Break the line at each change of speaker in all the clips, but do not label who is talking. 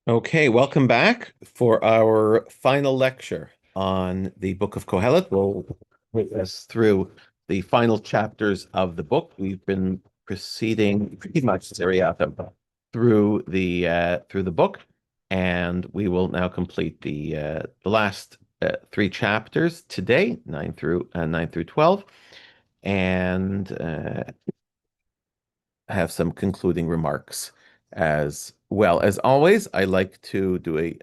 Okay, welcome back for our final lecture on the Book of Kohelet. We'll take us through the final chapters of the book. We've been proceeding pretty much seriatim through the book, and we will now complete the last three chapters today, 9 through 12, and have some concluding remarks as well. As always, I like to do a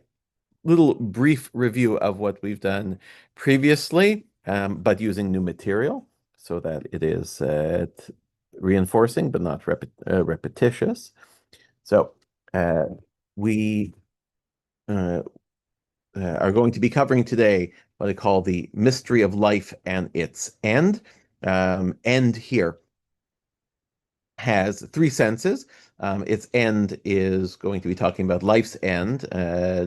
little brief review of what we've done previously, but using new material so that it is reinforcing but not repetitious. So uh, we uh, are going to be covering today what I call the mystery of life and its end. End here has three senses. Its end is going to be talking about life's end, uh,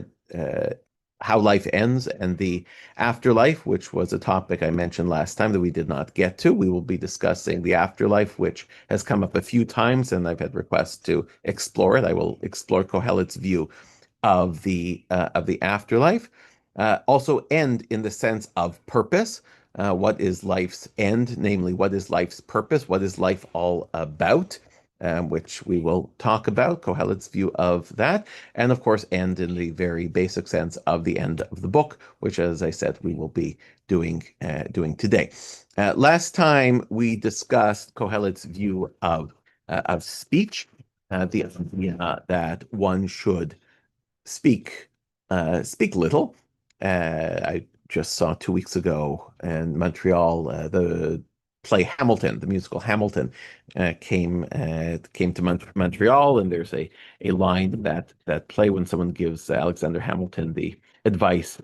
how life ends, and the afterlife, which was a topic I mentioned last time that we did not get to. We will be discussing the afterlife, which has come up a few times, and I've had requests to explore it. I will explore Kohelet's view of the afterlife. Also, end in the sense of purpose. What is life's end? Namely, what is life's purpose? What is life all about? Which we will talk about, Kohelet's view of that, and of course, end in the very basic sense of the end of the book, which, as I said, we will be doing today. Last time we discussed Kohelet's view of speech, the idea that one should speak little. I just saw 2 weeks ago in Montreal the play Hamilton, the musical Hamilton, came to Montreal, and there's a line that play when someone gives Alexander Hamilton the advice,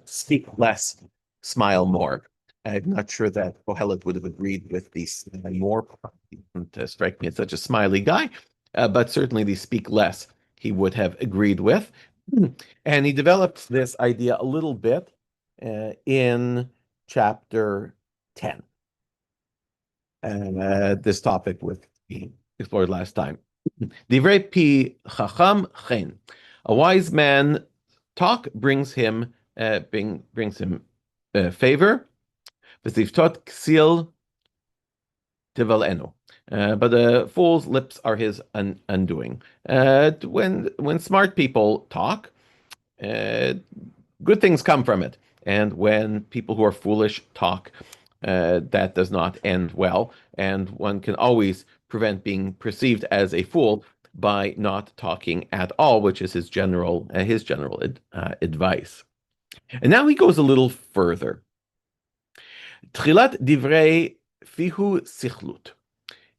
speak less, smile more. I'm not sure that Kohelet would have agreed with the smile more. He didn't strike me as such a smiley guy, but certainly the speak less he would have agreed with. And he develops this idea a little bit in chapter 10. And this topic we explored last time. Divrei pi chacham chen. A wise man talk brings him favor. V'zivtot ksil tivalenu. But a fool's lips are his undoing. When smart people talk, uh, good things come from it. And when people who are foolish talk, that does not end well. And one can always prevent being perceived as a fool by not talking at all, which is his general advice. And now he goes a little further. Tchilat divrei fihu sichlut.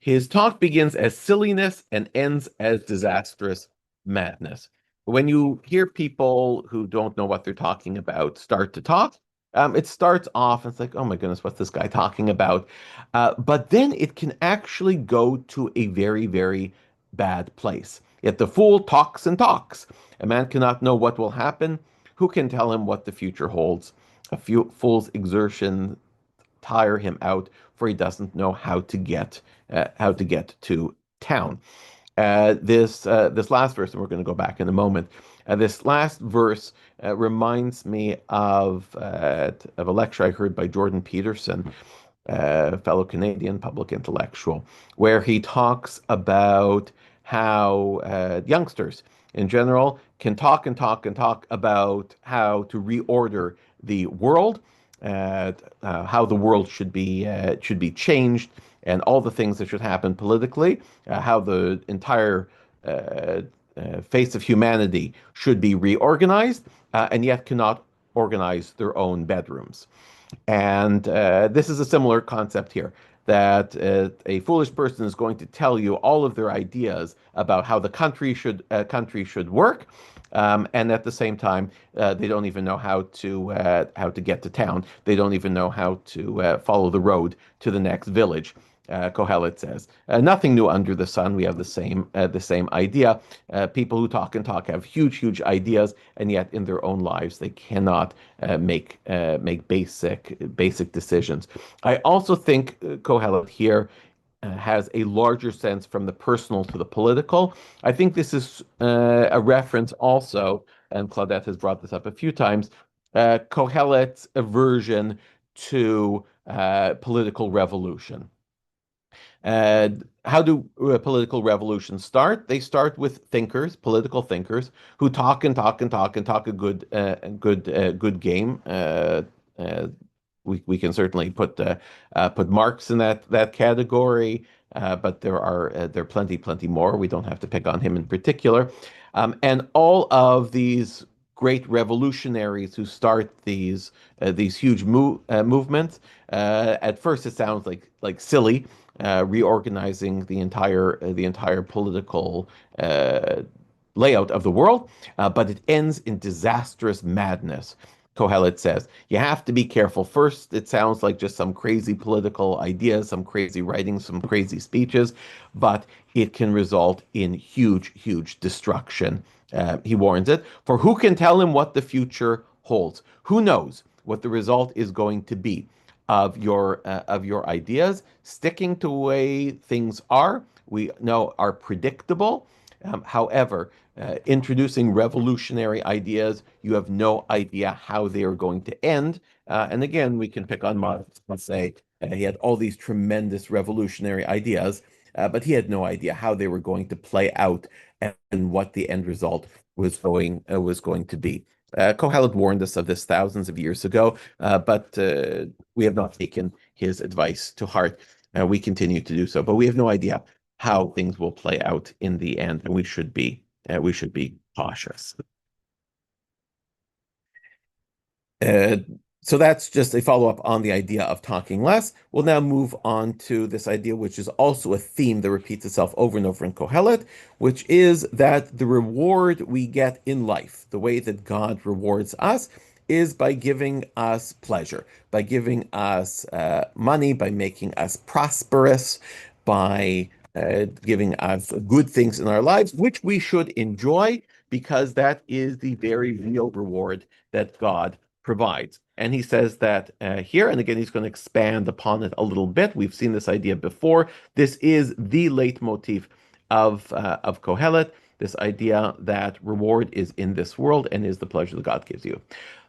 His talk begins as silliness and ends as disastrous madness. When you hear people who don't know what they're talking about start to talk, it starts off, and it's like, oh my goodness, what's this guy talking about? But then it can actually go to a very, very bad place. Yet the fool talks and talks. A man cannot know what will happen. Who can tell him what the future holds? A few fool's exertion tire him out, for he doesn't know how to get to town. This last verse, and we're going to go back in a moment. This last verse reminds me of a lecture I heard by Jordan Peterson, a fellow Canadian public intellectual, where he talks about how youngsters in general can talk and talk and talk about how to reorder the world, how the world should be changed, and all the things that should happen politically, how the entire face of humanity should be reorganized, and yet cannot organize their own bedrooms. And this is a similar concept here, that a foolish person is going to tell you all of their ideas about how the country should work, and at the same time, they don't even know how to get to town. They don't even know how to follow the road to the next village. Kohelet says, "Nothing new under the sun. We have the same idea. People who talk and talk have huge, huge ideas, and yet in their own lives they cannot make basic decisions." I also think Kohelet here has a larger sense from the personal to the political. I think this is a reference also, and Claudette has brought this up a few times, Kohelet's aversion to political revolution. How do political revolutions start? They start with thinkers, political thinkers, who talk and talk and talk and talk a good game. Uh, we can certainly put Marx in that category, but there are plenty more. We don't have to pick on him in particular, and all of these great revolutionaries who start these huge movements. At first, it sounds like silly, reorganizing the entire political uh, layout of the world, but it ends in disastrous madness. Kohelet says, you have to be careful. First, it sounds like just some crazy political ideas, some crazy writings, some crazy speeches, but it can result in huge destruction. He warns it. For who can tell him what the future holds? Who knows what the result is going to be of your ideas? Sticking to the way things are, we know are predictable. However, introducing revolutionary ideas, you have no idea how they are going to end. And again, we can pick on Marx and say he had all these tremendous revolutionary ideas, but he had no idea how they were going to play out and what the end result was going to be. Kohelet warned us of this thousands of years ago, but we have not taken his advice to heart. We continue to do so, but we have no idea how things will play out in the end, and we should be cautious. Uh, so that's just a follow-up on the idea of talking less. We'll now move on to this idea, which is also a theme that repeats itself over and over in Kohelet, which is that the reward we get in life, the way that God rewards us, is by giving us pleasure, by giving us money, by making us prosperous, by giving us good things in our lives, which we should enjoy because that is the very real reward that God provides. And he says that here, and again, he's going to expand upon it a little bit. We've seen this idea before. This is the leitmotif of Kohelet, this idea that reward is in this world and is the pleasure that God gives you.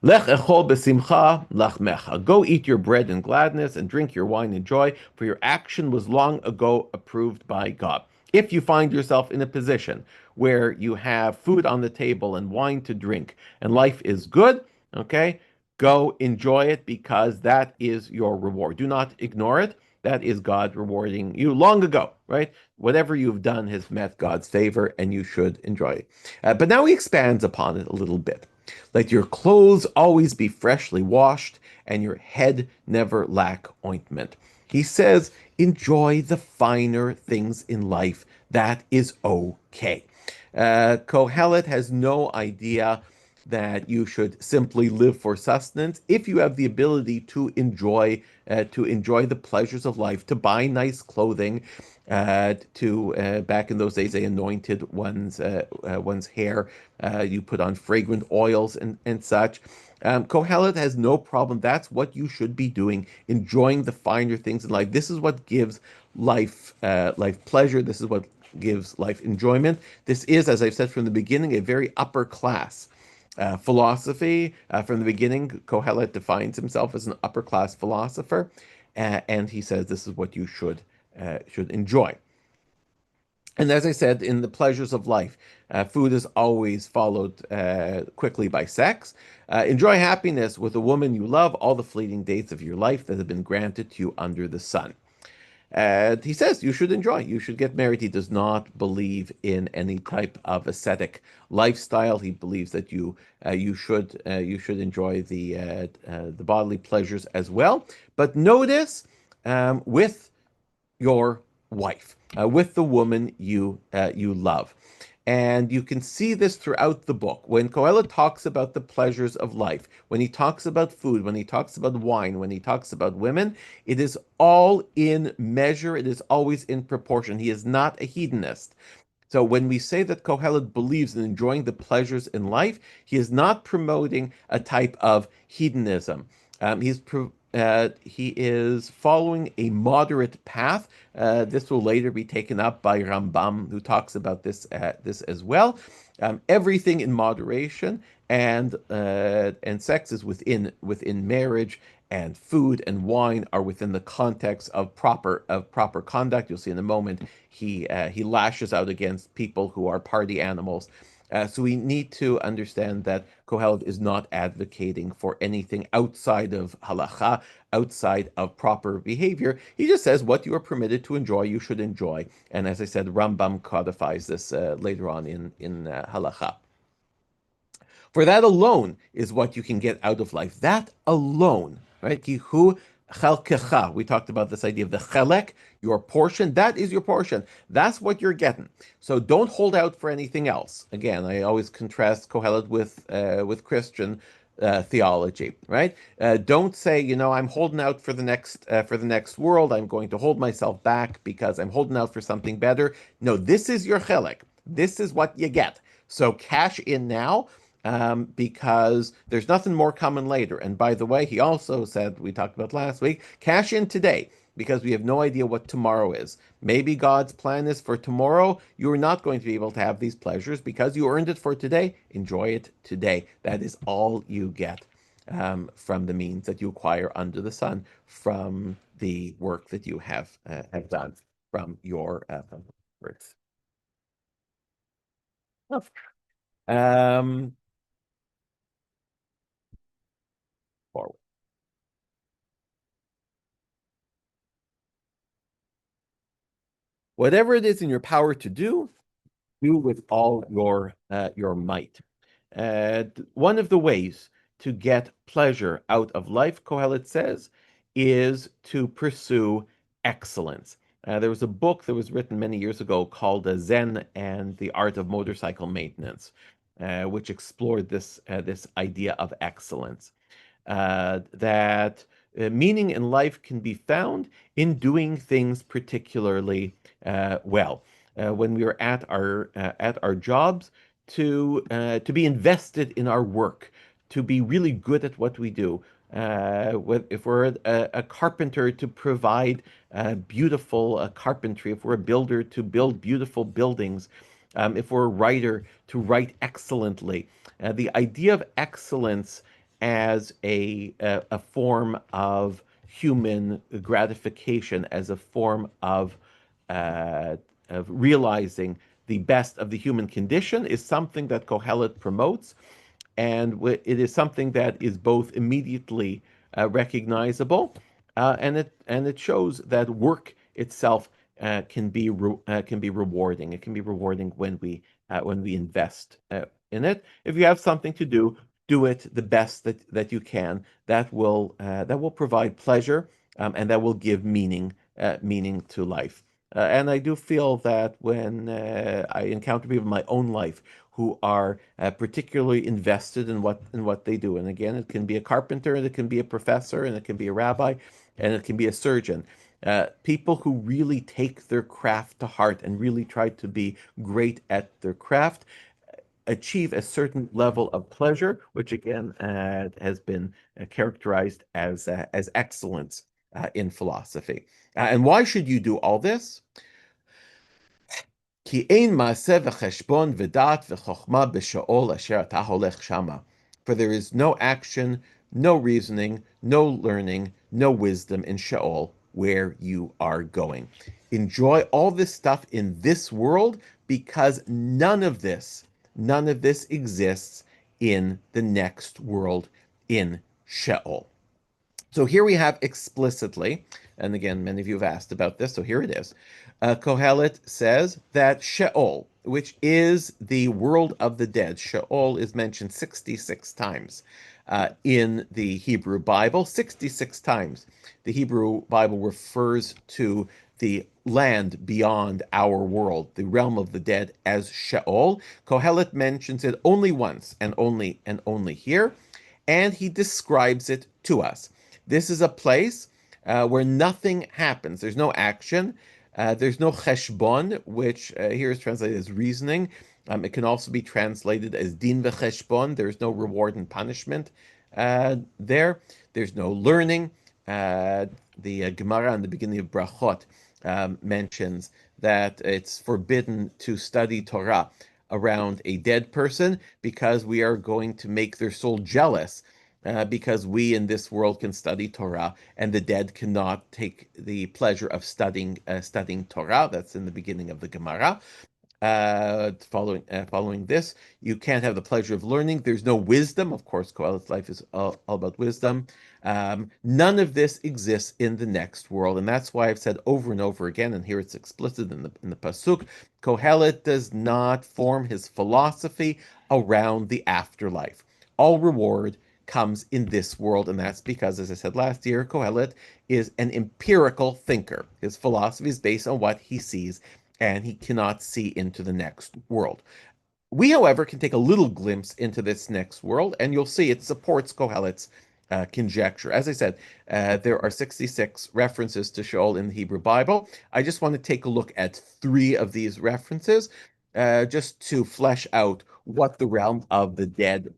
Lech echol besimcha lachmecha. Go eat your bread in gladness and drink your wine in joy, for your action was long ago approved by God. If you find yourself in a position where you have food on the table and wine to drink and life is good, okay, go enjoy it because that is your reward. Do not ignore it. That is God rewarding you long ago, right? Whatever you've done has met God's favor and you should enjoy it. But now he expands upon it a little bit. Let your clothes always be freshly washed and your head never lack ointment. He says, enjoy the finer things in life. That is okay. Kohelet has no idea that you should simply live for sustenance. If you have the ability to enjoy the pleasures of life, to buy nice clothing, to back in those days they anointed one's hair, you put on fragrant oils and such. Kohelet has no problem. That's what you should be doing, enjoying the finer things in life. This is what gives life pleasure. This is what gives life enjoyment. This is, as I've said from the beginning, a very upper class philosophy. From the beginning, Kohelet defines himself as an upper class philosopher, and he says this is what you should enjoy. And as I said, in the pleasures of life, food is always followed quickly by sex. Enjoy happiness with the woman you love all the fleeting days of your life that have been granted to you under the sun. He says you should enjoy, you should get married. He does not believe in any type of ascetic lifestyle. He believes that you should enjoy the bodily pleasures as well. But notice with your wife, with the woman you love. And you can see this throughout the book. When Kohelet talks about the pleasures of life, when he talks about food, when he talks about wine, when he talks about women, it is all in measure. It is always in proportion. He is not a hedonist. So when we say that Kohelet believes in enjoying the pleasures in life, he is not promoting a type of hedonism. he is following a moderate path. This will later be taken up by Rambam, who talks about this as well. Everything in moderation, and sex is within marriage, and food and wine are within the context of proper conduct. You'll see in a moment he lashes out against people who are party animals. So we need to understand that Kohelet is not advocating for anything outside of halacha, outside of proper behavior. He just says what you are permitted to enjoy, you should enjoy. And as I said, Rambam codifies this later on in halacha. For that alone is what you can get out of life. That alone, right? Kihu chalkecha. We talked about this idea of the chelek, your portion. That is your portion. That's what you're getting. So don't hold out for anything else. Again, I always contrast Kohelet with Christian theology, right? Don't say, I'm holding out for the next world. I'm going to hold myself back because I'm holding out for something better. No, this is your chelek. This is what you get. So cash in now, because there's nothing more coming later. And by the way, he also said, we talked about last week, cash in today because we have no idea what tomorrow is. Maybe God's plan is for tomorrow, you're not going to be able to have these pleasures because you earned it for today. Enjoy it today. That is all you get from the means that you acquire under the sun, from the work that you have done from your birth. Um, Forward. Whatever it is in your power to do with all your might. One of the ways to get pleasure out of life, Kohelet says, is to pursue excellence. There was a book that was written many years ago called Zen and the Art of Motorcycle Maintenance, which explored this idea of excellence. That meaning in life can be found in doing things particularly well. When we are at our jobs, to be invested in our work, to be really good at what we do. If we're a carpenter, to provide beautiful carpentry. If we're a builder, to build beautiful buildings. If we're a writer, to write excellently. The idea of excellence as a form of human gratification, as a form of realizing the best of the human condition, is something that Kohelet promotes, and it is something that is both immediately recognizable, and it shows that work itself can be rewarding. It can be rewarding when we invest in it. If you have something to do it the best that you can. That will provide pleasure, and that will give meaning to life. And I do feel that when I encounter people in my own life who are particularly invested in what they do. And again, it can be a carpenter, and it can be a professor, and it can be a rabbi, and it can be a surgeon. People who really take their craft to heart and really try to be great at their craft achieve a certain level of pleasure, which again has been characterized as excellence in philosophy. And why should you do all this? כי אין מעשה וחשבון ודעת וחוכמה בשאול אשר אתה הולך שמה. For there is no action, no reasoning, no learning, no wisdom in Sheol, where you are going. Enjoy all this stuff in this world, because none of this exists in the next world, in Sheol. So here we have explicitly, and again, many of you have asked about this, so here it is. Kohelet says that Sheol, which is the world of the dead, Sheol is mentioned 66 times in the Hebrew Bible. 66 times the Hebrew Bible refers to the land beyond our world, the realm of the dead, as Sheol. Kohelet mentions it only once, and only here, and he describes it to us. This is a place where nothing happens. There's no action. There's no cheshbon, which here is translated as reasoning. It can also be translated as din v'cheshbon. There's no reward and punishment there. There's no learning. the Gemara in the beginning of Brachot mentions that it's forbidden to study Torah around a dead person because we are going to make their soul jealous. Because we in this world can study Torah and the dead cannot take the pleasure of studying Torah. That's in the beginning of the Gemara. Following this, you can't have the pleasure of learning. There's no wisdom. Of course, Kohelet's life is all about wisdom. None of this exists in the next world, and that's why I've said over and over again, and here it's explicit in the pasuk. Kohelet does not form his philosophy around the afterlife. All reward comes in this world, and that's because, as I said last year, Kohelet is an empirical thinker. His philosophy is based on what he sees, and he cannot see into the next world. We, however, can take a little glimpse into this next world, and you'll see it supports Kohelet's conjecture. As I said, there are 66 references to Sheol in the Hebrew Bible. I just want to take a look at 3 of these references, just to flesh out what the realm of the dead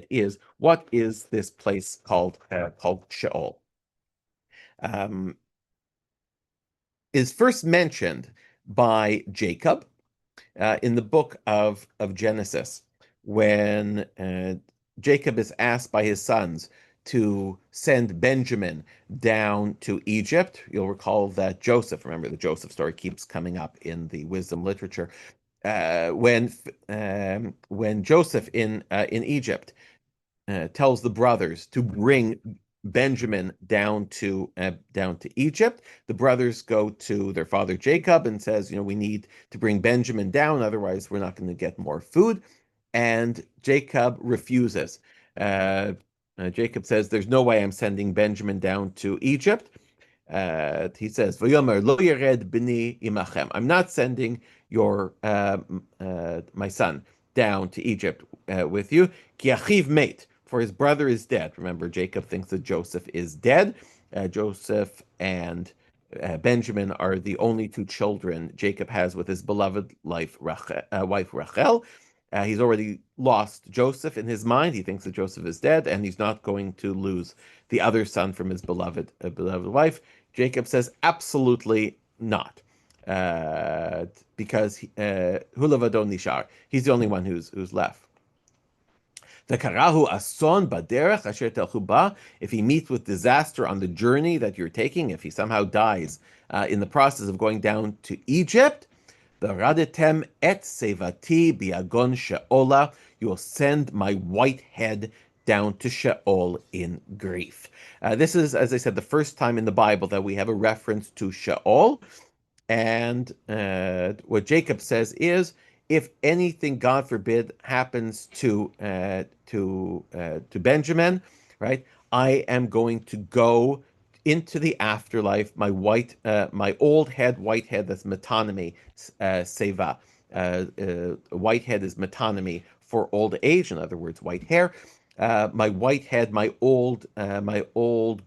is. What is this place called Sheol? Is first mentioned by Jacob in the book of Genesis, when Jacob is asked by his sons to send Benjamin down to Egypt. You'll recall that Joseph, remember the Joseph story keeps coming up in the wisdom literature. When Joseph in Egypt tells the brothers to bring Benjamin down to Egypt. The brothers go to their father Jacob and says, we need to bring Benjamin down, otherwise we're not going to get more food. And Jacob refuses. Jacob says, "There's no way I'm sending Benjamin down to Egypt." He says, "V'yomer lo yered b'ni imachem." I'm not sending my son down to Egypt with you. Ki achiv meit, for his brother is dead. Remember, Jacob thinks that Joseph is dead. Joseph and Benjamin are the only 2 children Jacob has with his beloved wife Rachel. He's already lost Joseph in his mind. He thinks that Joseph is dead, and he's not going to lose the other son from his beloved wife. Jacob says, absolutely not, because Hulavadon Nishar, he's the only one who's left. The karahu ason baderech asher telchu ba. If he meets with disaster on the journey that you're taking, if he somehow dies in the process of going down to Egypt, the raditem et sevati biagon she'ola. You will send my white head down to Sheol in grief. This is, as I said, the first time in the Bible that we have a reference to Sheol. And what Jacob says is, if anything, God forbid, happens to Benjamin, right, I am going to go into the afterlife. My old head, white head, that's metonymy, seva. White head is metonymy for old age, in other words, white hair. My white head, my old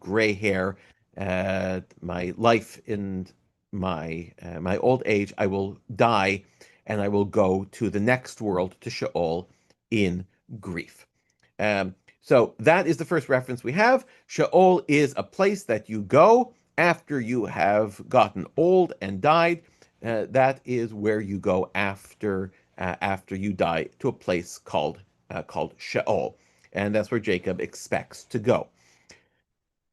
gray hair, my life in my old age, I will die, and I will go to the next world, to Sheol, in grief. So that is the first reference we have. Sheol is a place that you go after you have gotten old and died. That is where you go after you die, to a place called Sheol, and that's where Jacob expects to go.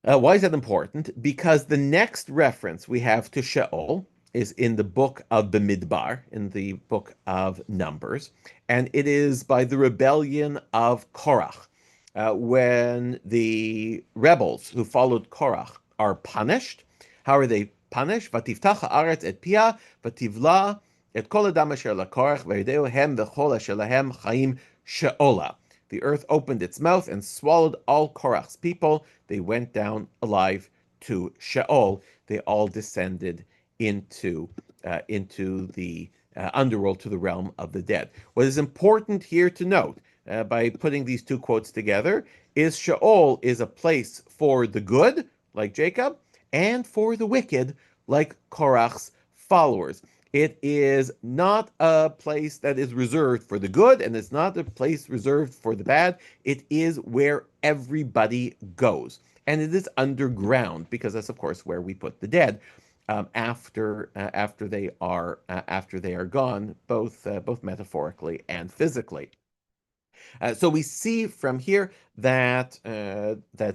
Why is that important? Because the next reference we have to Sheol is in the book of Bamidbar, in the book of Numbers, and it is by the rebellion of Korach. When the rebels who followed Korach are punished, how are they punished? Vatiftach haaretz et pia, vativla et kol adam asher lakorach, v'yideu hem v'chol asher lahem chaim she'ola. The earth opened its mouth and swallowed all Korach's people. They went down alive to Sheol. They all descended into the underworld, to the realm of the dead. What is important here to note, by putting these 2 quotes together, is Sheol is a place for the good, like Jacob, and for the wicked, like Korach's followers. It is not a place that is reserved for the good, and it's not a place reserved for the bad. It is where everybody goes. and it is underground because that's, of course, where we put the dead after they are gone, both metaphorically and physically. So we see from here that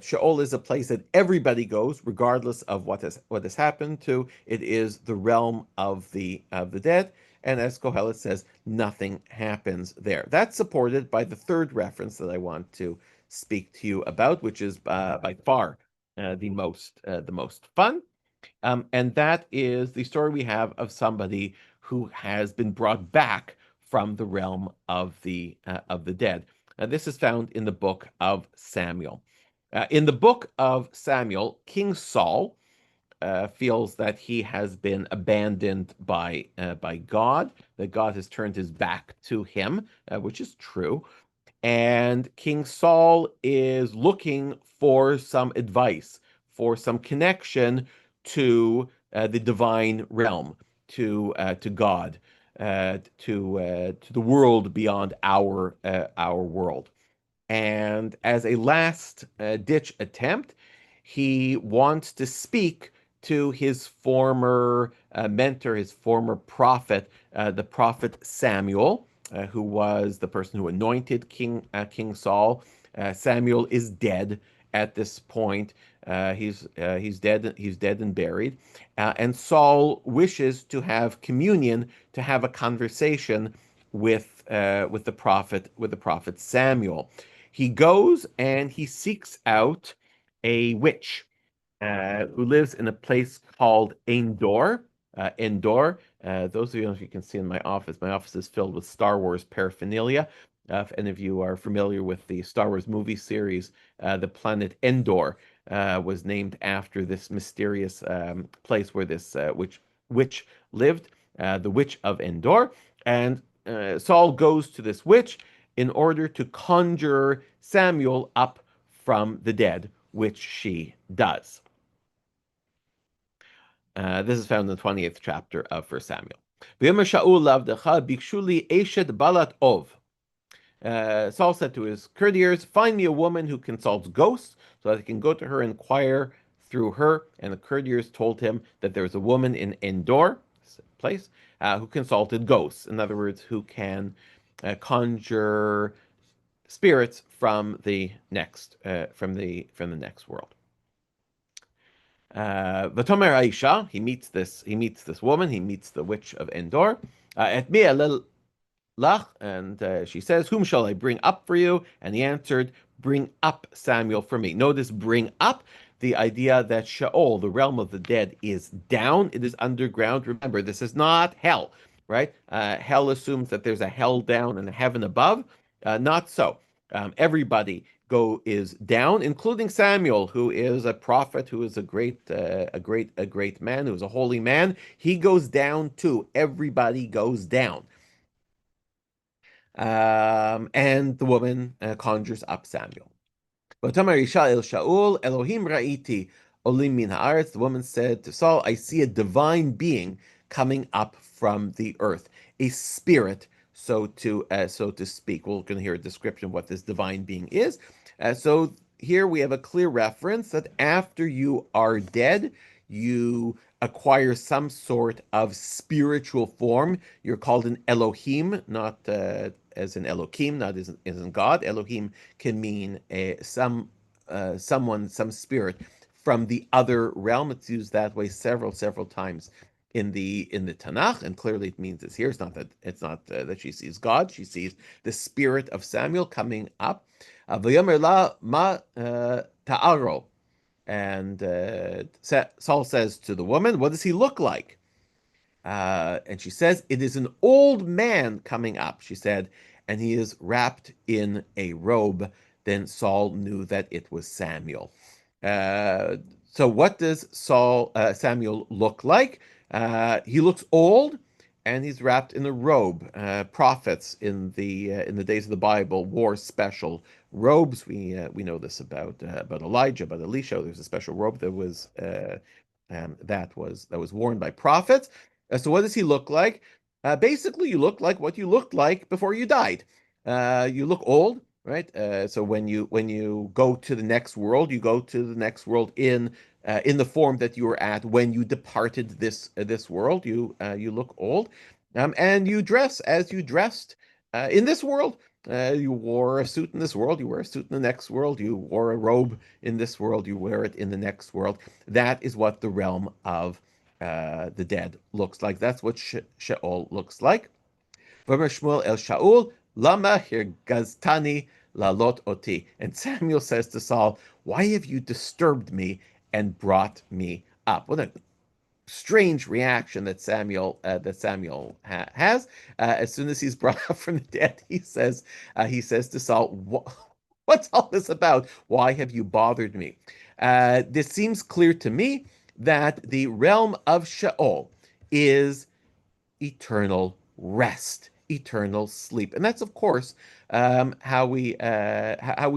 Sheol is a place that everybody goes, regardless of what has happened to. It is the realm of the dead, and as Kohelet says, nothing happens there. That's supported by the third reference that I want to speak to you about, which is by far the most fun. And that is the story we have of somebody who has been brought back from the realm of the dead. This is found in the book of Samuel. In the book of Samuel, King Saul feels that he has been abandoned by God, that God has turned his back to him, which is true. And King Saul is looking for some advice, for some connection to the divine realm, to God, to the world beyond our world. And as a last ditch attempt, he wants to speak to his former mentor, his former prophet, the prophet Samuel, who was the person who anointed King Saul. Samuel is dead at this point. He's dead. He's dead and buried. And Saul wishes to have communion, to have a conversation with the prophet Samuel. He goes and he seeks out a witch who lives in a place called Endor. Endor. Those of you, if you can see in my office is filled with Star Wars paraphernalia. If any of you are familiar with the Star Wars movie series, the planet Endor was named after this mysterious place where this witch lived, the Witch of Endor. And Saul goes to this witch in order to conjure Samuel up from the dead, which she does. This is found in the 28th chapter of 1 Samuel. Saul said to his courtiers, "Find me a woman who consults ghosts so that I can go to her and inquire through her." And the courtiers told him that there was a woman in Endor, place, who consulted ghosts. In other words, who can conjure spirits from the next world. V'tomer Aisha, he meets this woman, he meets the witch of Endor. Et mi lach, and she says, "Whom shall I bring up for you?" And he answered, "Bring up Samuel for me." Notice bring up, the idea that Sheol, the realm of the dead, is down. It is underground. Remember, this is not hell, right? Hell assumes that there's a hell down and a heaven above. Not so. Everybody is down, including Samuel, who is a prophet, who is a great man, who is a holy man. He goes down too. Everybody goes down. And the woman conjures up Samuel. Elohim ra'iti olim min haaretz. The woman said to Saul, "I see a divine being coming up from the earth, a spirit, so to speak." We're going to hear a description of what this divine being is. So here we have a clear reference that after you are dead, you acquire some sort of spiritual form. You're called an Elohim, not as in Elohim, not as in God. Elohim can mean someone, some spirit from the other realm. It's used that way several times in the Tanakh, and clearly it means it's here. It's not that she sees God; she sees the spirit of Samuel coming up. V'yomer la ma ta'aro, and Saul says to the woman, "What does he look like?" And she says, "It is an old man coming up," she said, "and he is wrapped in a robe." Then Saul knew that it was Samuel. So what does Samuel look like? He looks old, and he's wrapped in a robe. Prophets in the days of the Bible wore special robes. We know this about Elijah, about Elisha. There's a special robe that was worn by prophets. So what does he look like? Basically, you look like what you looked like before you died. You look old. right? So when you go to the next world, you go to the next world in the form that you were at when you departed this world. You look old, and you dress as you dressed in this world. You wore a suit in this world, you wear a suit in the next world. You wore a robe in this world, you wear it in the next world. That is what the realm of the dead looks like. That's what Sheol looks like. V'omer Shmuel el Shaul, Lama hirgaztani lalot oti. And Samuel says to Saul, why have you disturbed me and brought me up? What a strange reaction that Samuel has. As soon as he's brought up from the dead, he says to Saul, "What's all this about? Why have you bothered me?" This seems clear to me that the realm of Sheol is eternal rest, eternal sleep, and that's of course how we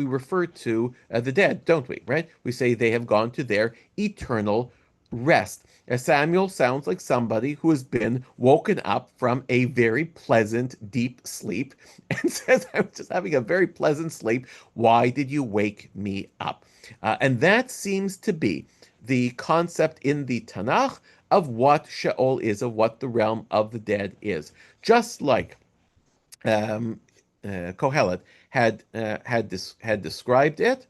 refer to the dead, don't we? Right? We say they have gone to their eternal rest. Samuel sounds like somebody who has been woken up from a very pleasant, deep sleep and says, "I'm just having a very pleasant sleep. Why did you wake me up?" And that seems to be the concept in the Tanakh of what Sheol is, of what the realm of the dead is. Just like um, Kohelet had described it.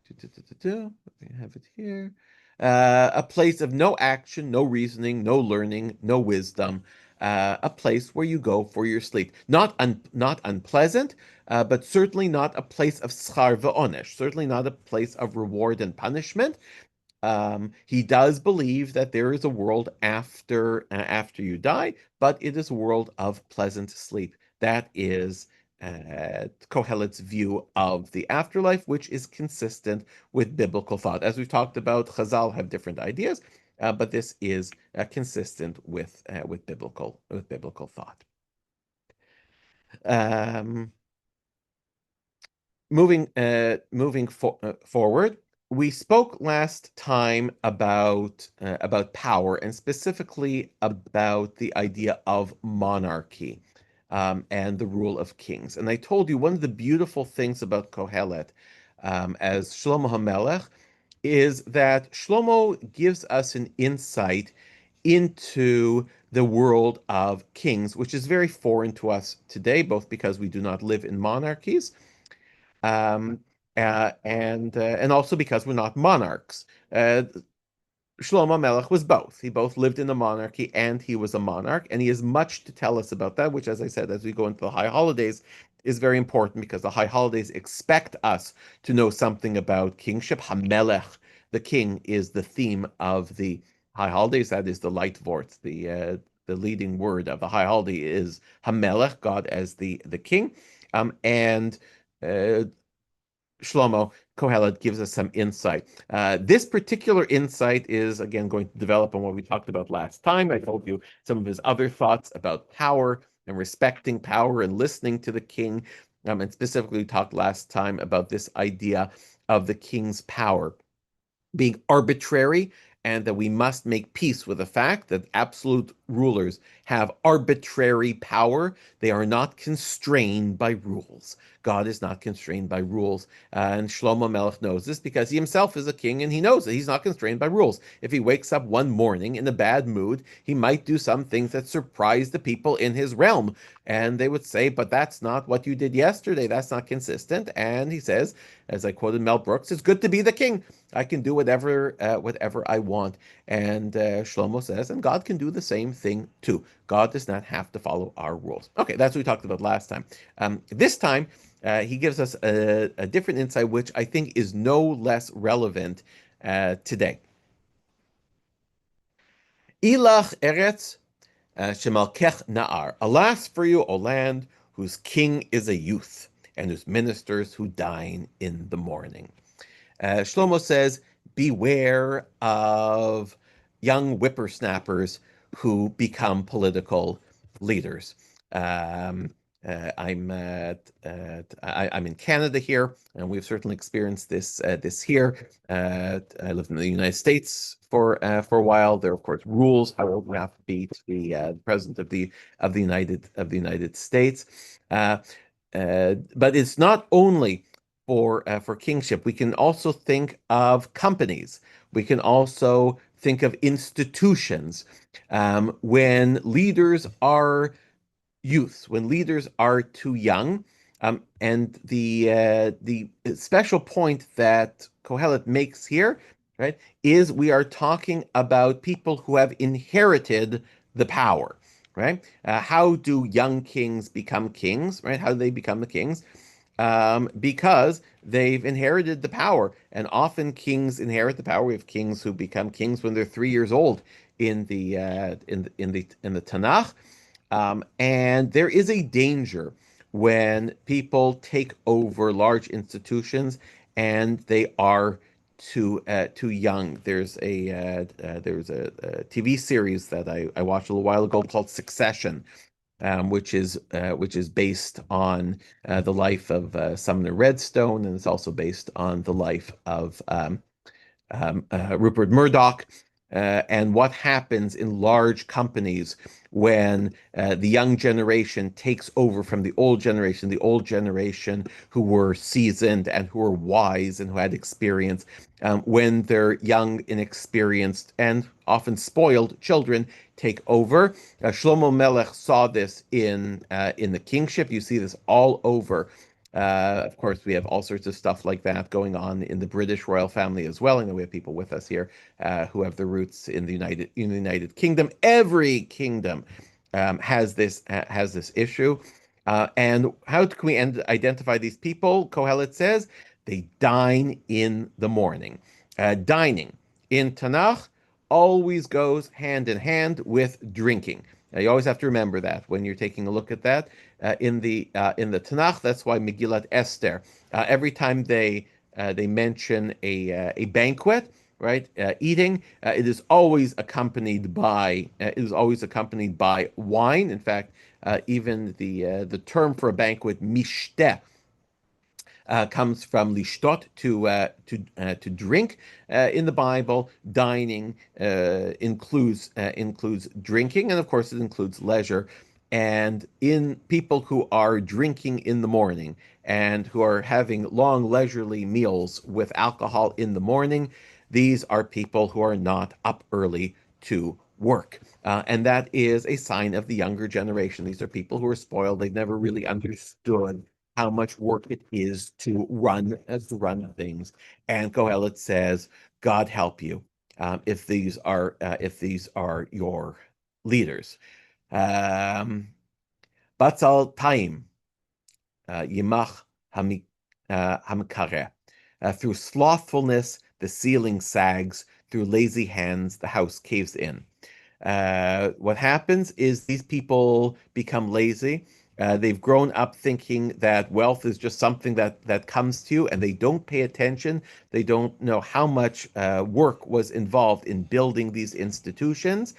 We have it here. A place of no action, no reasoning, no learning, no wisdom. A place where you go for your sleep. Not unpleasant, but certainly not a place of schar ve'onesh. Certainly not a place of reward and punishment. He does believe that there is a world after you die, but it is a world of pleasant sleep. That is Kohelet's view of the afterlife, which is consistent with biblical thought. As we've talked about, Chazal have different ideas, but this is consistent with biblical thought. Um, moving forward, we spoke last time about power, and specifically about the idea of monarchy, and the rule of kings. And I told you one of the beautiful things about Kohelet, as Shlomo HaMelech, is that Shlomo gives us an insight into the world of kings, which is very foreign to us today, both because we do not live in monarchies, um, and also because we're not monarchs. Shlomo Melech was both. He both lived in a monarchy and he was a monarch, and he has much to tell us about that, which, as I said, as we go into the high holidays, is very important because the high holidays expect us to know something about kingship. Hamelech, the king, is the theme of the high holidays. That is the Leitvort, the leading word of the high holiday is Hamelech, God as the king, and uh, Shlomo Kohelet gives us some insight. This particular insight is, again, going to develop on what we talked about last time. I told you some of his other thoughts about power and respecting power and listening to the king. And specifically, we talked last time about this idea of the king's power being arbitrary, and that we must make peace with the fact that absolute rulers have arbitrary power. They are not constrained by rules. God is not constrained by rules. And Shlomo Melech knows this because he himself is a king, and he knows that he's not constrained by rules. If he wakes up one morning in a bad mood, he might do some things that surprise the people in his realm. And they would say, but that's not what you did yesterday. That's not consistent. And he says, as I quoted Mel Brooks, it's good to be the king. I can do whatever I want. And Shlomo says, and God can do the same thing too. God does not have to follow our rules. Okay, that's what we talked about last time. This time, he gives us a different insight, which I think is no less relevant today. Ilach Eretz Shemalkech Na'ar. Alas for you, O land, whose king is a youth, and whose ministers who dine in the morning. Shlomo says, beware of young whippersnappers who become political leaders. Um, I'm in Canada here, and we've certainly experienced this here. I lived in the United States for a while. There are, of course, rules how old you have to be to be the president of the United States. but it's not only for kingship. We can also think of companies. We can also think of institutions. When leaders are youths, when leaders are too young. And the special point that Kohelet makes here, right, is we are talking about people who have inherited the power, right? How do young kings become kings, right? How do they become the kings? Because they've inherited the power, and often kings inherit the power. We have kings who become kings when they're 3 years old in the Tanakh. And there is a danger when people take over large institutions and they are too young. There's a TV series that I watched a little while ago called Succession, which is based on the life of Sumner Redstone, and it's also based on the life of Rupert Murdoch, and what happens in large companies when the young generation takes over from the old generation who were seasoned and who were wise and who had experience, when their young, inexperienced, and often spoiled children take over. Shlomo Melech saw this in the kingship. You see this all over. Of course, we have all sorts of stuff like that going on in the British royal family as well. I know we have people with us here who have their roots in the United Kingdom. Every kingdom has this issue. And how can we identify these people? Kohelet says they dine in the morning. Dining in Tanakh always goes hand in hand with drinking. Now, you always have to remember that when you're taking a look at that in the Tanakh. That's why Megillat Esther, every time they mention a banquet, right, eating, it is always accompanied by wine. In fact, even the term for a banquet, mishteh, comes from lishtot, to drink. In the Bible, dining includes drinking, and of course it includes leisure. And in people who are drinking in the morning and who are having long leisurely meals with alcohol in the morning, these are people who are not up early to work. And that is a sign of the younger generation. These are people who are spoiled. They've never really understood how much work it is to run things. And Kohelet says, God help you, if these are your leaders. Um, Batzal Taim, Yimach Hamkareh. Through slothfulness, the ceiling sags. Through lazy hands, the house caves in. What happens is these people become lazy. They've grown up thinking that wealth is just something that comes to you, and they don't pay attention. They don't know how much work was involved in building these institutions,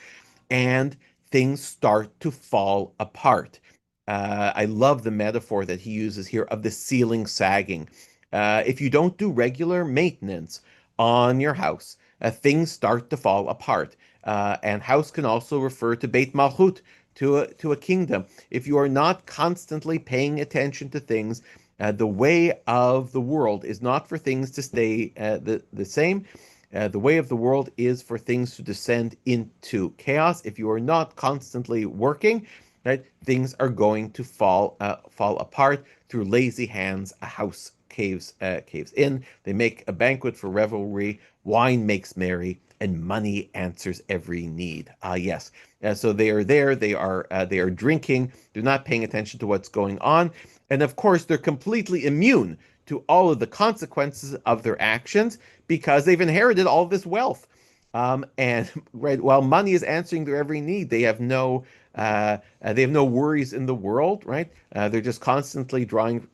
and things start to fall apart. I love the metaphor that he uses here of the ceiling sagging. If you don't do regular maintenance on your house, things start to fall apart. And house can also refer to Beit Malchut, to a kingdom. If you are not constantly paying attention to things, the way of the world is not for things to stay the same. The way of the world is for things to descend into chaos. If you are not constantly working, right, things are going to fall apart. Through lazy hands, a house caves in. They make a banquet for revelry. Wine makes merry, and money answers every need. Ah, yes. So they are there. They are drinking. They're not paying attention to what's going on, and of course, they're completely immune to all of the consequences of their actions because they've inherited all this wealth. And right, while money is answering their every need, they have no worries in the world. Right, they're just constantly drawing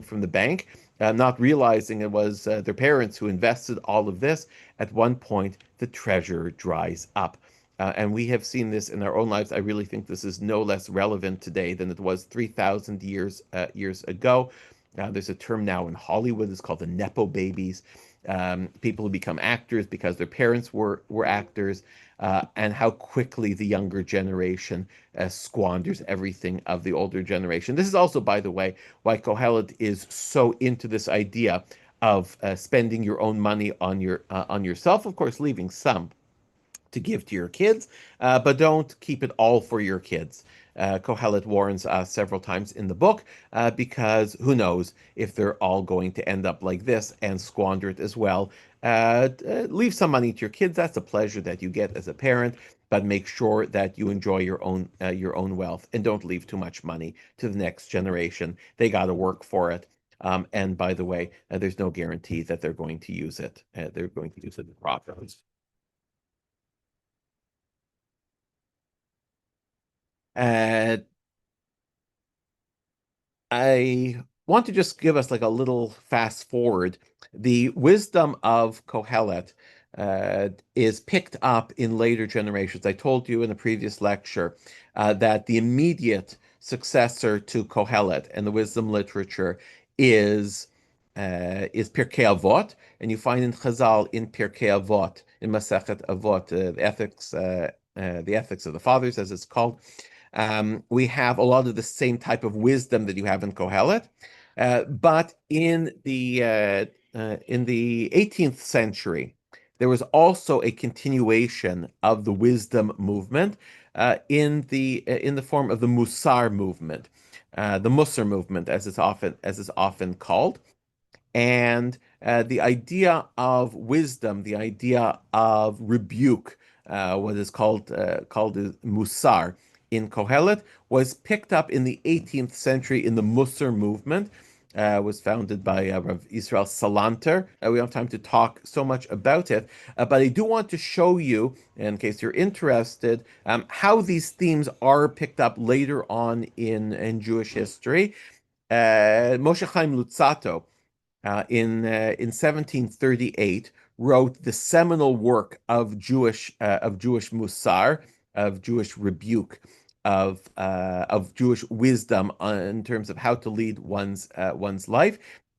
from the bank, not realizing it was their parents who invested all of this. At one point, the treasure dries up. And we have seen this in our own lives. I really think this is no less relevant today than it was 3,000 years ago. There's a term now in Hollywood. It's called the Nepo babies. people who become actors because their parents were actors, and how quickly the younger generation squanders everything of the older generation. This is also, by the way, why Kohelet is so into this idea of spending your own money on yourself, of course, leaving some to give to your kids, but don't keep it all for your kids. Kohelet warns us several times in the book because who knows if they're all going to end up like this and squander it as well. Leave some money to your kids. That's a pleasure that you get as a parent, but make sure that you enjoy your own wealth and don't leave too much money to the next generation. They got to work for it. And by the way, there's no guarantee that they're going to use it. They're going to use it properly. Uh, I want to just give us like a little fast forward. The wisdom of Kohelet is picked up in later generations. I told you in a previous lecture that the immediate successor to Kohelet and the wisdom literature is Pirkei Avot, and you find in Chazal in Pirkei Avot in Masechet Avot the ethics of the fathers, as it's called. We have a lot of the same type of wisdom that you have in Kohelet, but in the 18th century, there was also a continuation of the wisdom movement in the form of the Musar movement, the Musar movement, as it's often called. And the idea of wisdom, the idea of rebuke, what is called musar in Kohelet, was picked up in the 18th century in the Musar movement. Was founded by Rav Israel Salanter. We don't have time to talk so much about it, but I do want to show you, in case you're interested, how these themes are picked up later on in Jewish history. Moshe Chaim Luzzatto in 1738 wrote the seminal work of Jewish Musar, of Jewish rebuke, of Jewish wisdom in terms of how to lead one's life.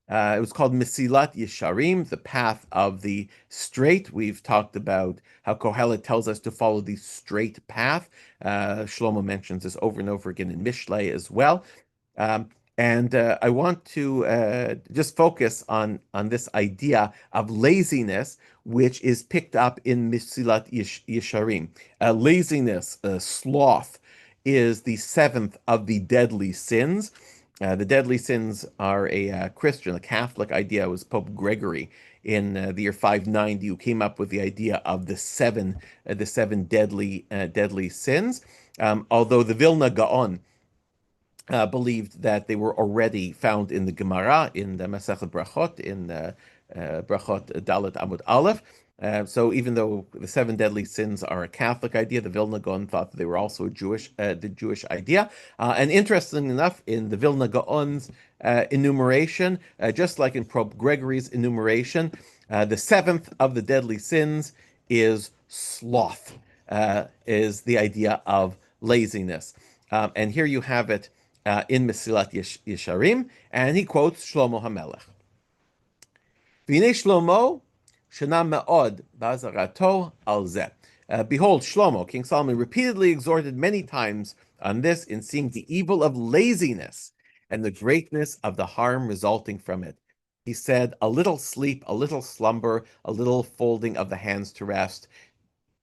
It was called Mesilat Yesharim, the path of the straight. We've talked about how Kohelet tells us to follow the straight path. Shlomo mentions this over and over again in Mishlei as well. Um, and I want to just focus on this idea of laziness, which is picked up in Mesilat Yesharim. Laziness, sloth, is the seventh of the deadly sins. The deadly sins are a Christian, a Catholic idea. It was Pope Gregory in the year 590 who came up with the idea of the seven deadly sins. Although the Vilna Gaon believed that they were already found in the Gemara, in the Masechet Brachot, in Brachot Dalet Amud Aleph. So even though the seven deadly sins are a Catholic idea, the Vilna Gaon thought that they were also the Jewish idea. And interestingly enough, in the Vilna Gaon's enumeration, just like in Pope Gregory's enumeration, the seventh of the deadly sins is sloth, is the idea of laziness. And here you have it in Mesilat Yesharim, and he quotes Shlomo HaMelech. V'nei Shlomo shana me'od ba'azarato al zeh. Behold, Shlomo, King Solomon, repeatedly exhorted many times on this in seeing the evil of laziness and the greatness of the harm resulting from it. He said, a little sleep, a little slumber, a little folding of the hands to rest,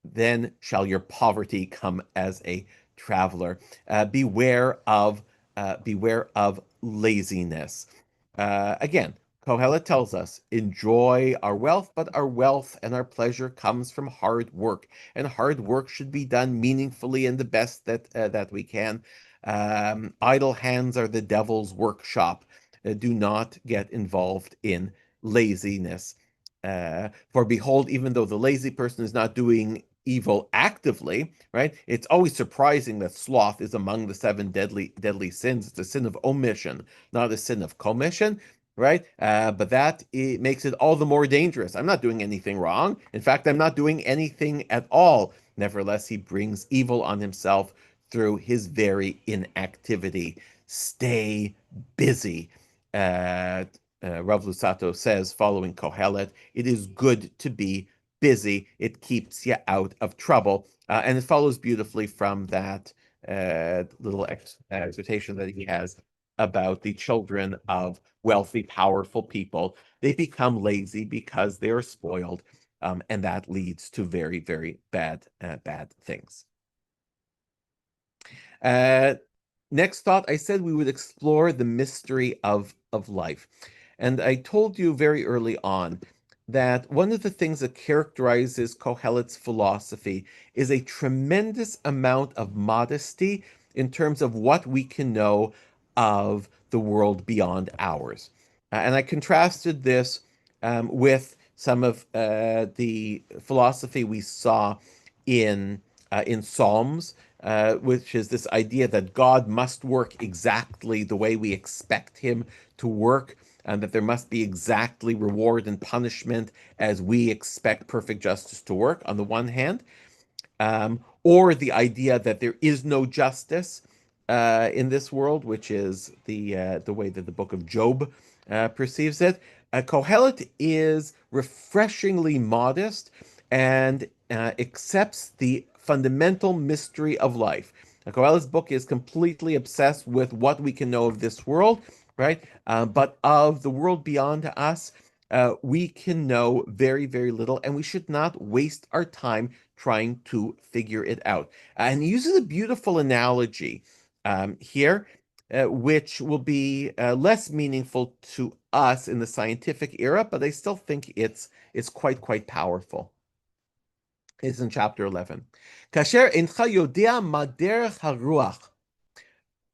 then shall your poverty come as a traveler. Beware of laziness. Again, Kohelet tells us, enjoy our wealth, but our wealth and our pleasure comes from hard work, and hard work should be done meaningfully and the best that we can. Idle hands are the devil's workshop. Do not get involved in laziness. For behold, even though the lazy person is not doing evil actively, right? It's always surprising that sloth is among the seven deadly sins. It's a sin of omission, not a sin of commission, right? But that it makes it all the more dangerous. I'm not doing anything wrong. In fact, I'm not doing anything at all. Nevertheless, he brings evil on himself through his very inactivity. Stay busy. Rav Lusato says, following Kohelet, it is good to be busy. It keeps you out of trouble. And it follows beautifully from that little exhortation that he has about the children of wealthy, powerful people. They become lazy because they are spoiled, and that leads to very, very bad things. Next thought, I said we would explore the mystery of life. And I told you very early on that one of the things that characterizes Kohelet's philosophy is a tremendous amount of modesty in terms of what we can know of the world beyond ours. And I contrasted this with some of the philosophy we saw in Psalms, which is this idea that God must work exactly the way we expect him to work, and that there must be exactly reward and punishment as we expect perfect justice to work, on the one hand, or the idea that there is no justice in this world, which is the way that the book of Job perceives it. Kohelet is refreshingly modest and accepts the fundamental mystery of life. Kohelet's book is completely obsessed with what we can know of this world, right? But of the world beyond us, we can know very, very little, and we should not waste our time trying to figure it out. And he uses a beautiful analogy here, which will be less meaningful to us in the scientific era, but I still think it's quite powerful. It's in chapter 11. Kasher incha yodea ma derech haruach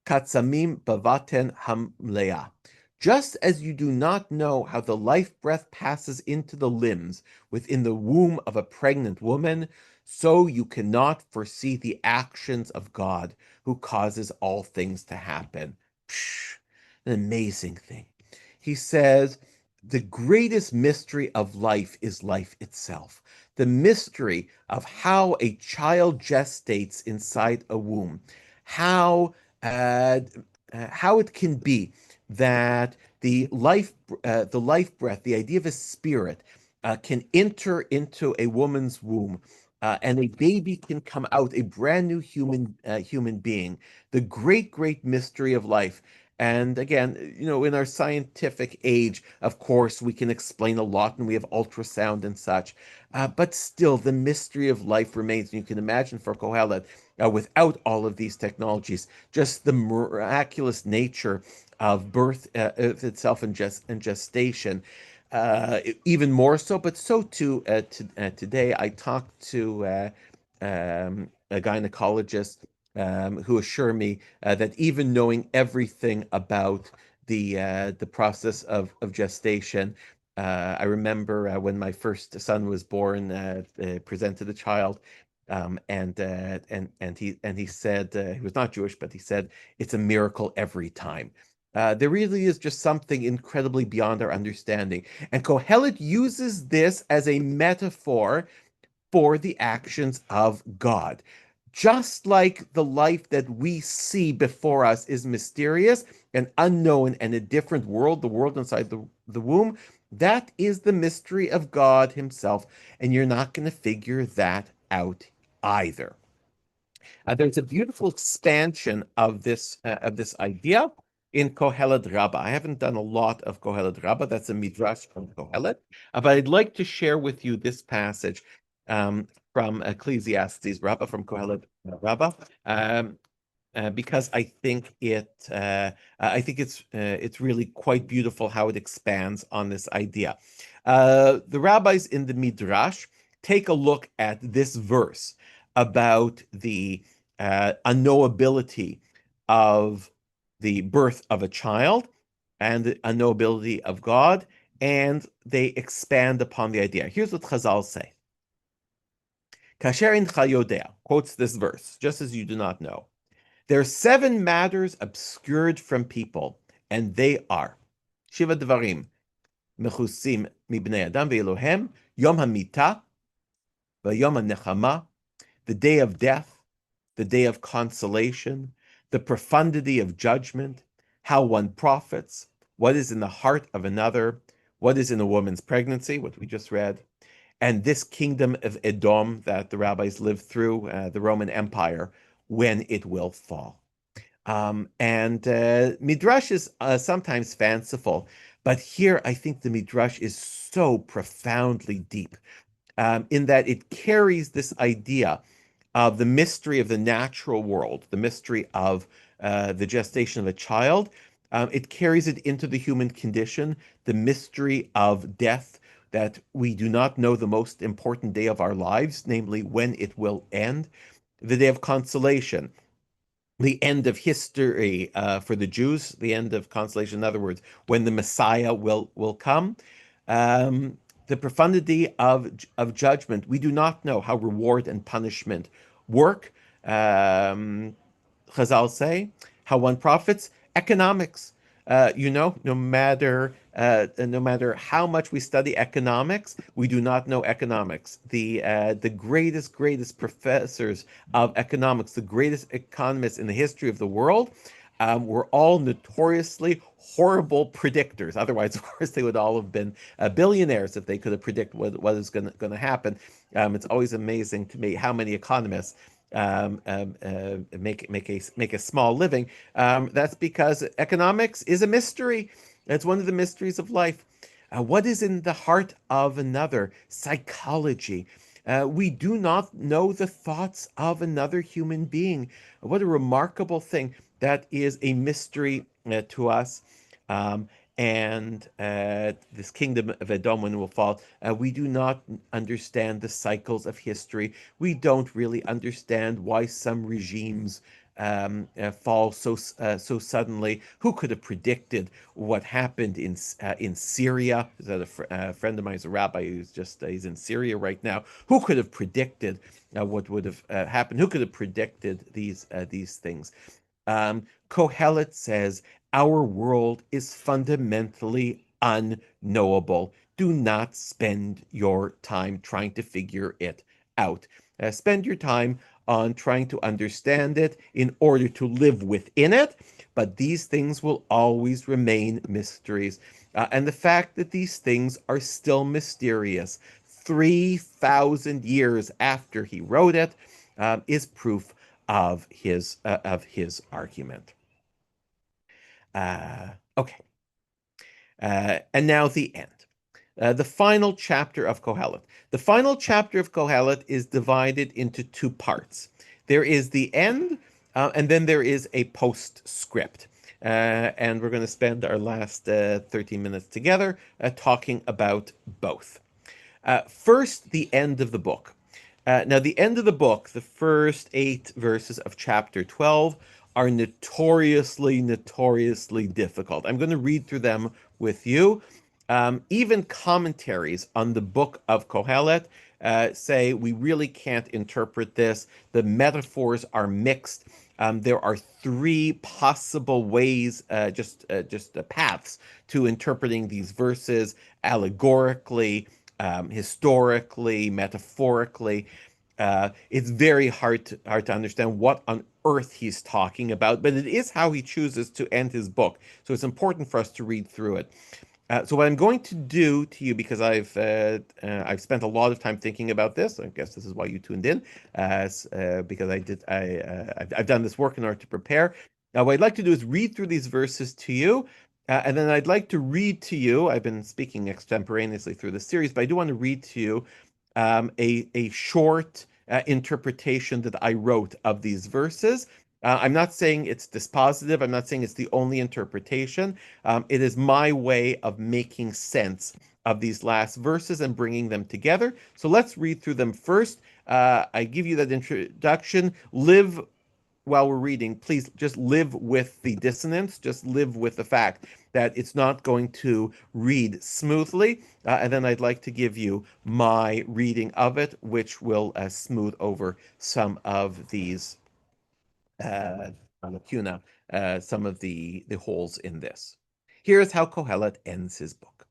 katsamim bavaten hamleah. Just as you do not know how the life breath passes into the limbs within the womb of a pregnant woman, so you cannot foresee the actions of God who causes all things to happen. Psh, an amazing thing. He says, the greatest mystery of life is life itself. The mystery of how a child gestates inside a womb, how uh, how it can be that the life breath, the idea of a spirit, can enter into a woman's womb, and a baby can come out, a brand new human being. The great mystery of life. And again, in our scientific age, of course, we can explain a lot, and we have ultrasound and such. But still, the mystery of life remains. And you can imagine for Kohelet, without all of these technologies, just the miraculous nature of birth of itself and gestation, even more so. But so too today. I talked to a gynecologist who assure me that even knowing everything about the process of gestation. I remember when my first son was born, presented a child, and he said, he was not Jewish, but he said it's a miracle every time. There really is just something incredibly beyond our understanding, and Kohelet uses this as a metaphor for the actions of God. Just like the life that we see before us is mysterious and unknown and a different world, the world inside the womb, that is the mystery of God himself, and you're not going to figure that out either. There's a beautiful expansion of this idea in Kohelet Rabbah. I haven't done a lot of Kohelet Rabbah. That's a midrash from Kohelet, but I'd like to share with you this passage from Ecclesiastes Rabbah, from Kohelet Rabbah. Because I think it's really quite beautiful how it expands on this idea. The rabbis in the Midrash take a look at this verse about the unknowability of the birth of a child and the unknowability of God, and they expand upon the idea. Here's what Chazal say. Kasher incha yodea quotes this verse, just as you do not know. There are 7 matters obscured from people, and they are Shiva Dvarim mechusim mibnei Adam ve'Elohem, Yom HaMitah, ve'Yom HaNechama, the day of death, the day of consolation, the profundity of judgment, how one profits, what is in the heart of another, what is in a woman's pregnancy, what we just read, and this kingdom of Edom that the rabbis lived through, the Roman Empire, when it will fall. And Midrash is sometimes fanciful, but here I think the Midrash is so profoundly deep in that it carries this idea of the mystery of the natural world, the mystery of the gestation of a child. It carries it into the human condition, the mystery of death, that we do not know the most important day of our lives, namely when it will end, the day of consolation, the end of history for the Jews, the end of consolation. In other words, when the Messiah will come. Um, the profundity of judgment. We do not know how reward and punishment work. Chazal say, how one profits, economics. No matter how much we study economics, we do not know economics. The greatest professors of economics, the greatest economists in the history of the world, were all notoriously horrible predictors. Otherwise, of course, they would all have been billionaires if they could have predicted what is going to happen. It's always amazing to me how many economists make a small living. That's because economics is a mystery. It's one of the mysteries of life. What is in the heart of another? Psychology. We do not know the thoughts of another human being. What a remarkable thing. That is a mystery to us. Um, and this kingdom of Edom, when it will fall, we do not understand the cycles of history. We don't really understand why some regimes fall so suddenly. Who could have predicted what happened in Syria? Is that a friend of mine is a rabbi who's just he's in Syria right now? Who could have predicted what would have happened? Who could have predicted these things? Kohelet says, our world is fundamentally unknowable. Do not spend your time trying to figure it out. Spend your time on trying to understand it in order to live within it, but these things will always remain mysteries. And the fact that these things are still mysterious 3,000 years after he wrote it is proof of his argument. Okay. And now the end. The final chapter of Kohelet. The final chapter of Kohelet is divided into two parts. There is the end, and then there is a postscript. And we're going to spend our last 13 minutes together talking about both. First, the end of the book. Now, the end of the book, the first 8 verses of chapter 12, are notoriously difficult. I'm going to read through them with you. Even commentaries on the book of Kohelet say we really can't interpret this. The metaphors are mixed. There are 3 possible ways, just paths to interpreting these verses: allegorically, historically, metaphorically. It's very hard to understand what on earth he's talking about, but it is how he chooses to end his book. So it's important for us to read through it. So what I'm going to do to you, because I've spent a lot of time thinking about this. I guess this is why you tuned in, because I've done this work in order to prepare. Now, what I'd like to do is read through these verses to you, and then I'd like to read to you. I've been speaking extemporaneously through the series, but I do want to read to you a short interpretation that I wrote of these verses. I'm not saying it's dispositive. I'm not saying it's the only interpretation. It is my way of making sense of these last verses and bringing them together. So let's read through them first. I give you that introduction. Live while we're reading, please just live with the dissonance, just live with the fact that it's not going to read smoothly. And then I'd like to give you my reading of it, which will smooth over some of these lacuna, some of the holes in this. Here's how Kohelet ends his book.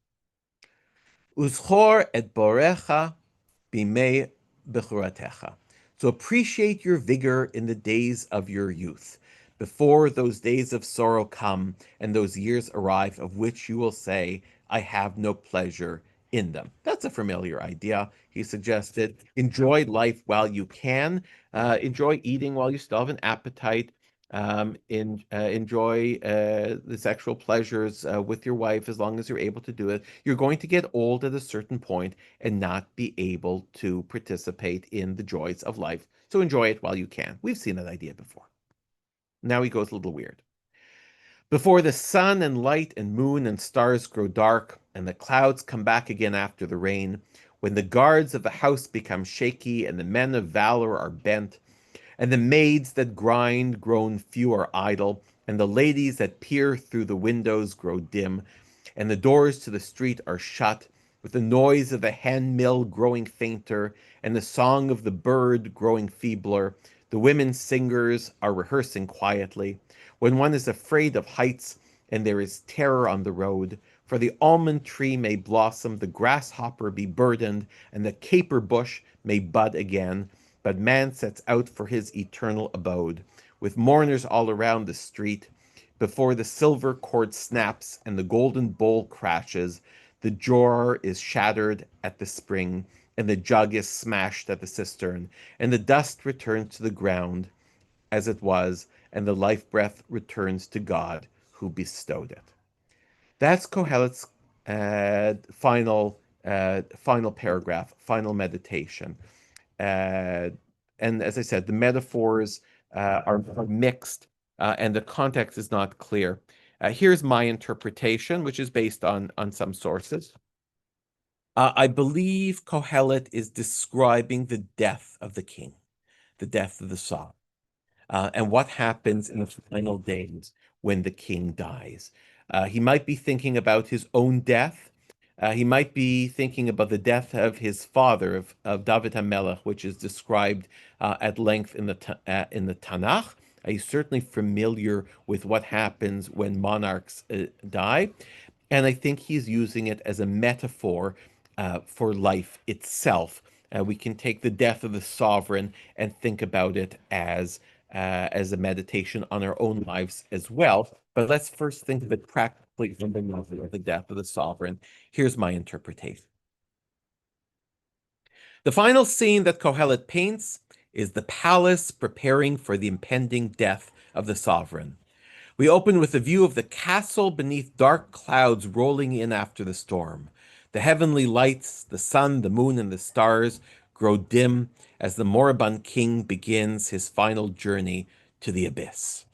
Uzchor et borecha bimei bechuratecha. So appreciate your vigor in the days of your youth. before those days of sorrow come and those years arrive of which you will say, I have no pleasure in them. That's a familiar idea. He suggested enjoy life while you can, enjoy eating while you still have an appetite. Enjoy the sexual pleasures with your wife as long as you're able to do it. You're going to get old at a certain point and not be able to participate in the joys of life. So enjoy it while you can. We've seen that idea before. Now he goes a little weird. Before the sun and light and moon and stars grow dark, and the clouds come back again after the rain, when the guards of the house become shaky, and the men of valor are bent, and the maids that grind grown few are idle, and the ladies that peer through the windows grow dim, and the doors to the street are shut, with the noise of the hand mill growing fainter, and the song of the bird growing feebler. The women singers are rehearsing quietly. When one is afraid of heights, and there is terror on the road, for the almond tree may blossom, the grasshopper be burdened, and the caper bush may bud again, but man sets out for his eternal abode, with mourners all around the street. Before the silver cord snaps and the golden bowl crashes, the jar is shattered at the spring, and the jug is smashed at the cistern, and the dust returns to the ground as it was, and the life breath returns to God who bestowed it. That's Kohelet's final paragraph, final meditation. Uh, and as I said, the metaphors are mixed, and the context is not clear. Here's my interpretation, which is based on some sources. I believe Kohelet is describing the death of the king, the death of the Saul, and what happens in the final days when the king dies. He might be thinking about his own death. He might be thinking about the death of his father, of David HaMelech, which is described at length in the Tanakh. He's certainly familiar with what happens when monarchs die. And I think he's using it as a metaphor for life itself. We can take the death of the sovereign and think about it as a meditation on our own lives as well. But let's first think of it practically from the level of the death of the sovereign. Here's my interpretation. The final scene that Kohelet paints is the palace preparing for the impending death of the sovereign. We open with a view of the castle beneath dark clouds rolling in after the storm. The heavenly lights, the sun, the moon, and the stars grow dim as the moribund king begins his final journey to the abyss.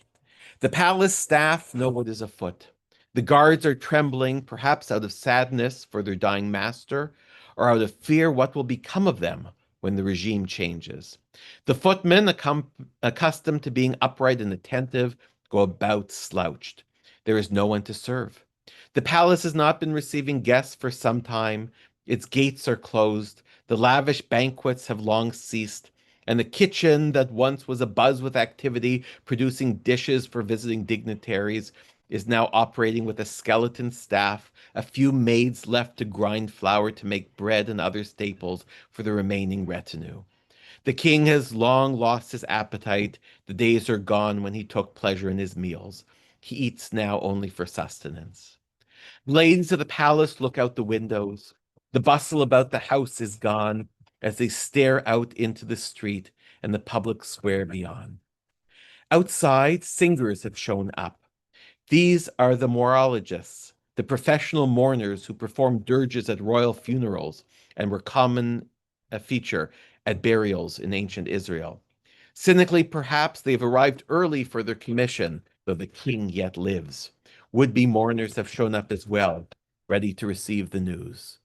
The palace staff know what is afoot. The guards are trembling, perhaps out of sadness for their dying master, or out of fear what will become of them when the regime changes. The footmen, accustomed to being upright and attentive, go about slouched. There is no one to serve. The palace has not been receiving guests for some time. Its gates are closed. The lavish banquets have long ceased. And the kitchen that once was abuzz with activity, producing dishes for visiting dignitaries, is now operating with a skeleton staff, a few maids left to grind flour to make bread and other staples for the remaining retinue. The king has long lost his appetite. The days are gone when he took pleasure in his meals. He eats now only for sustenance. Ladies of the palace look out the windows. The bustle about the house is gone as they stare out into the street and the public square beyond. Outside, singers have shown up. These are the morologists, the professional mourners who perform dirges at royal funerals and were common a feature at burials in ancient Israel. Cynically, perhaps, they've arrived early for their commission, though the king yet lives. Would-be mourners have shown up as well, ready to receive the news.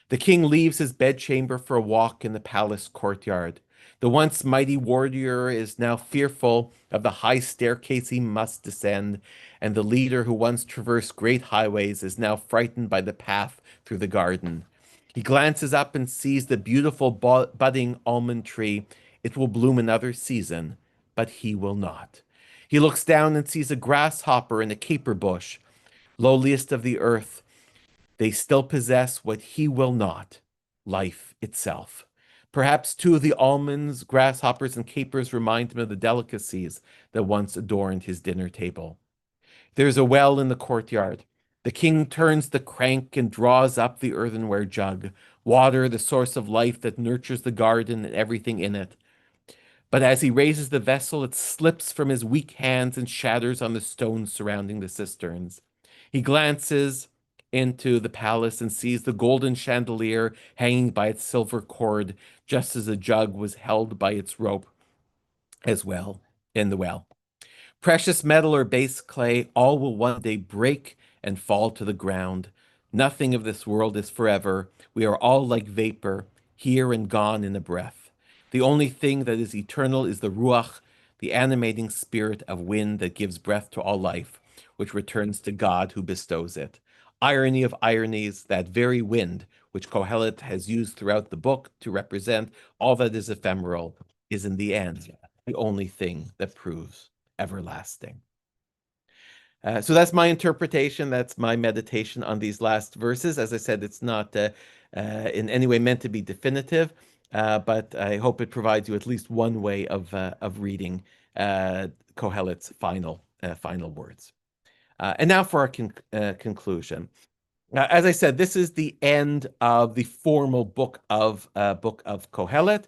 The king leaves his bedchamber for a walk in the palace courtyard. The once mighty warrior is now fearful of the high staircase he must descend, and the leader who once traversed great highways is now frightened by the path through the garden. He glances up and sees the beautiful budding almond tree. It will bloom another season, but he will not. He looks down and sees a grasshopper and a caper bush, lowliest of the earth. They still possess what he will not, life itself. Perhaps too the almonds, grasshoppers, and capers remind him of the delicacies that once adorned his dinner table. There's a well in the courtyard. The king turns the crank and draws up the earthenware jug, water, the source of life that nurtures the garden and everything in it. But as he raises the vessel, it slips from his weak hands and shatters on the stones surrounding the cisterns. He glances into the palace and sees the golden chandelier hanging by its silver cord, just as the jug was held by its rope as well in the well. Precious metal or base clay, all will one day break and fall to the ground. Nothing of this world is forever. We are all like vapor, here and gone in a breath. The only thing that is eternal is the ruach, the animating spirit of wind that gives breath to all life, which returns to God who bestows it. Irony of ironies, that very wind, which Kohelet has used throughout the book to represent all that is ephemeral, is in the end the only thing that proves everlasting. So that's my interpretation. That's my meditation on these last verses. As I said, it's not in any way meant to be definitive, but I hope it provides you at least one way of reading Kohelet's final words. And now for our conclusion. As I said, this is the end of the formal book of Kohelet,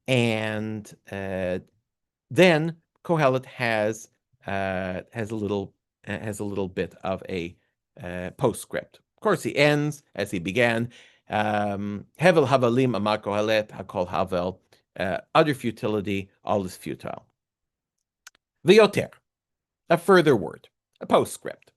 and then Kohelet has a little bit of a postscript. Of course, he ends as he began. Hevel havalim amar Kohelet hakol havel. Utter futility, all is futile. V'yoter, a further word, a postscript.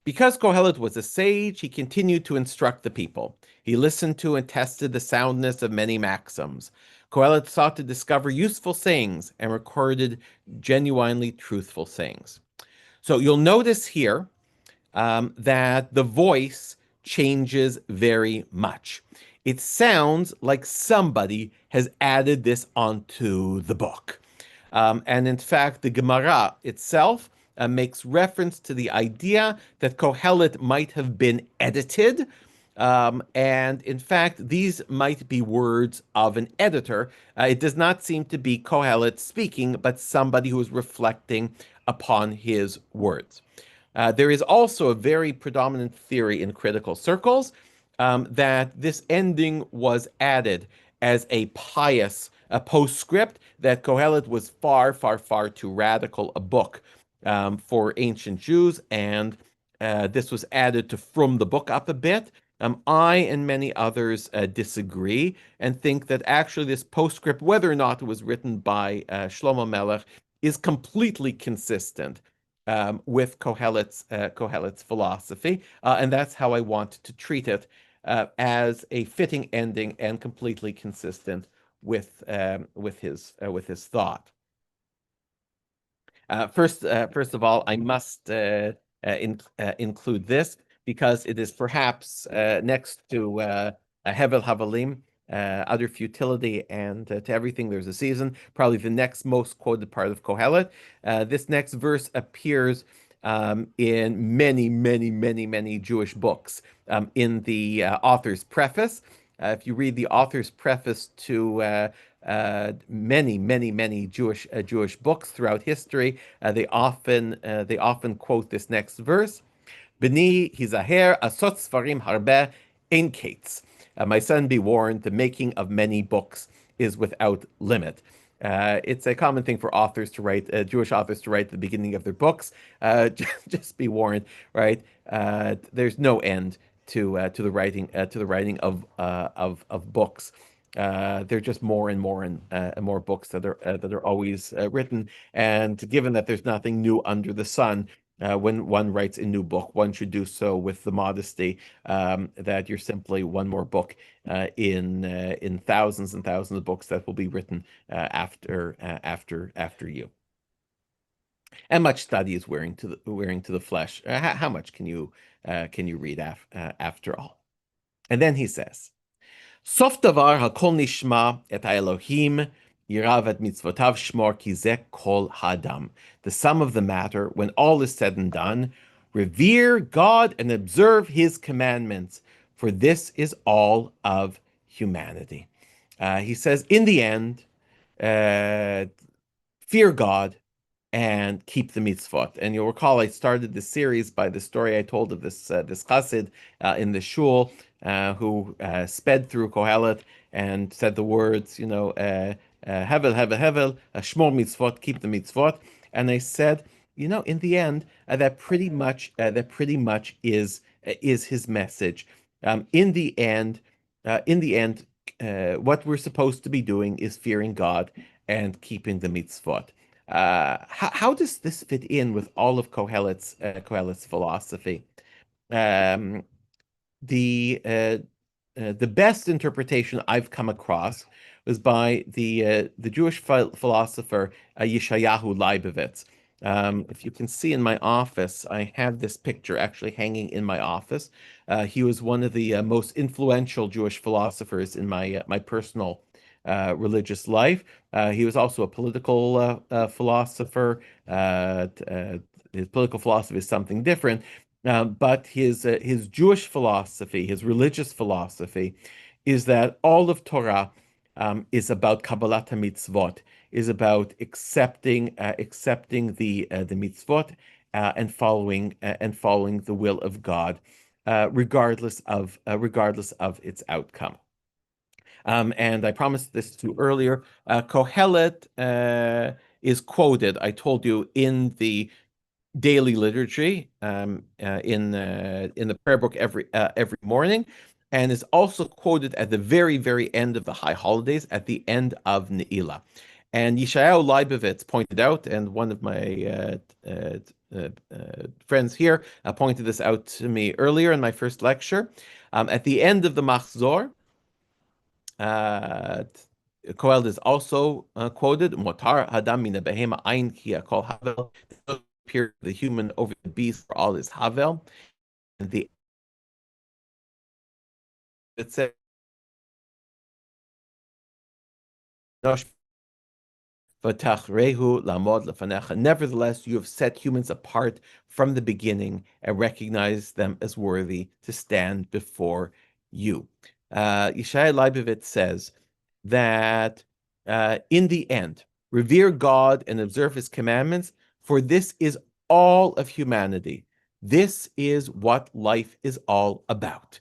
Because Kohelet was a sage, he continued to instruct the people. He listened to and tested the soundness of many maxims. Kohelet sought to discover useful sayings and recorded genuinely truthful sayings. So you'll notice here that the voice changes very much. It sounds like somebody has added this onto the book. And in fact, the Gemara itself makes reference to the idea that Kohelet might have been edited. And in fact, these might be words of an editor. It does not seem to be Kohelet speaking, but somebody who is reflecting upon his words. There is also a very predominant theory in critical circles that this ending was added as a pious postscript, that Kohelet was far, far, far too radical a book for ancient Jews, and this was added to frum the book up a bit. I and many others disagree and think that actually this postscript, whether or not it was written by Shlomo Melech, is completely consistent with Kohelet's philosophy, and that's how I want to treat it, as a fitting ending and completely consistent with his thought. First of all, I must include this because it is perhaps next to Hevel Havalim, utter futility, and to everything there's a season, probably the next most quoted part of Kohelet. This next verse appears in many, many, many, many Jewish books. In the author's preface, if you read the author's preface to many, many, many Jewish books throughout history, they often quote this next verse. B'ni hizaher asot sfarim harbe ein kates. My son, be warned, the making of many books is without limit. It's a common thing for authors to write, Jewish authors to write at the beginning of their books. Just be warned, right? There's no end to the writing of books. There are just more and more and more books that are always written. And given that there's nothing new under the sun, when one writes a new book, one should do so with the modesty that you're simply one more book in thousands and thousands of books that will be written after you. And much study is wearing to the flesh. How much can you read after all? And then he says, Sof davar hakol nishma et Elohim yirav et mitzvotav shmor ki zeh kol hadam. The sum of the matter, when all is said and done, revere God and observe his commandments, for this is all of humanity. He says, in the end, uh, fear God and keep the mitzvot. And you'll recall I started this series by the story I told of this chassid in the shul who sped through Kohelet and said the words, hevel, hevel, hevel, shmor mitzvot, keep the mitzvot. And I said, in the end, that pretty much is his message. In the end, what we're supposed to be doing is fearing God and keeping the mitzvot. How does this fit in with all of Kohelet's philosophy? Um, the best interpretation I've come across was by the Jewish philosopher Yeshayahu Leibovitz. If you can see in my office, I have this picture actually hanging in my office. He was one of the most influential Jewish philosophers in my personal religious life. He was also a political philosopher. His political philosophy is something different, but his Jewish philosophy, his religious philosophy, is that all of Torah is about Kabbalat mitzvot, is about accepting the mitzvot and following the will of God, regardless of its outcome. And I promised this to you earlier. Kohelet is quoted, I told you, in the daily liturgy in the prayer book every morning, and is also quoted at the very, very end of the high holidays, at the end of Ne'ilah. And Yeshayahu Leibovitz pointed out, and one of my friends here pointed this out to me earlier in my first lecture. At the end of the Machzor, uh, Koel is also quoted, Motar Hadam mina behema ein ki kol havel, appear the human over the beast for all his havel. And it says, nevertheless, you have set humans apart from the beginning and recognized them as worthy to stand before you. Yeshaya Leibovitz says that in the end, revere God and observe his commandments, for this is all of humanity. This is what life is all about.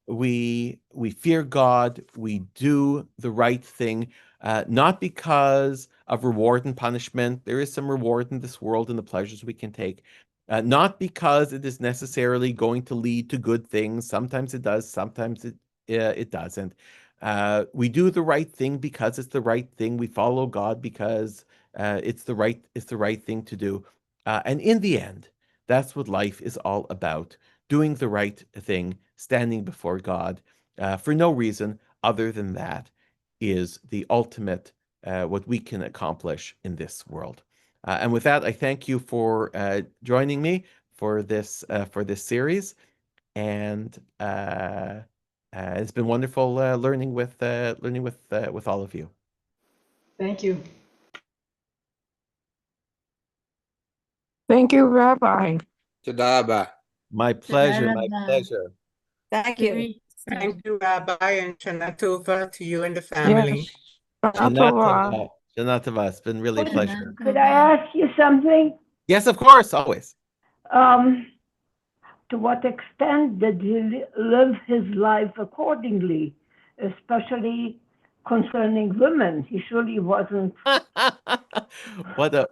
We fear God, we do the right thing, not because of reward and punishment. There is some reward in this world and the pleasures we can take. Not because it is necessarily going to lead to good things. Sometimes it does, sometimes it doesn't. We do the right thing because it's the right thing. We follow God because it's the right thing to do. And in the end, that's what life is all about: doing the right thing, standing before God, for no reason other than that is the ultimate what we can accomplish in this world. And with that, I thank you for joining me for this series, and it's been wonderful learning with all of you.
Thank you.
Thank you, Rabbi.
תודה רבה.
My pleasure, my
רבה.
pleasure.
Thank you.
Great.
Thank you, Rabbi, and Shana Tova to you and the family.
Yes. Shana Tova.
Shana Tova. It's been really a pleasure.
Could I ask you something?
Yes, of course, always.
To what extent did he live his life accordingly, especially concerning women? He surely wasn't.
What a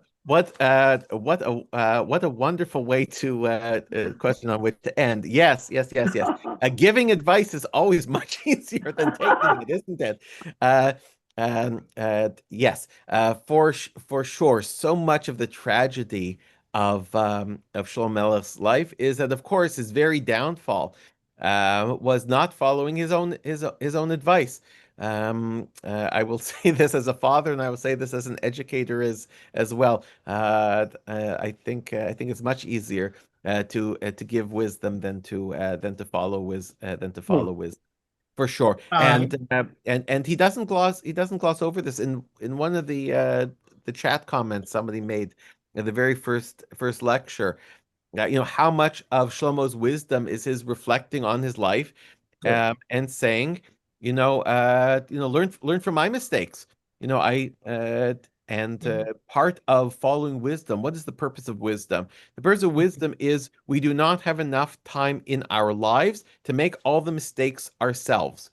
wonderful way to question on which to end. Yes, yes, yes, yes. Giving advice is always much easier than taking it, isn't it? Yes, for sure. So much of the tragedy of Shlomo Melech's life is that, of course, his very downfall was not following his own advice. I will say this as a father, and I will say this as an educator as well. I think it's much easier to give wisdom than to follow wisdom, for sure. And he doesn't gloss over this in one of the chat comments somebody made in the very first lecture. How much of Shlomo's wisdom is his reflecting on his life, and saying learn from my mistakes. I and part of following wisdom. What is the purpose of wisdom? The purpose of wisdom is we do not have enough time in our lives to make all the mistakes ourselves.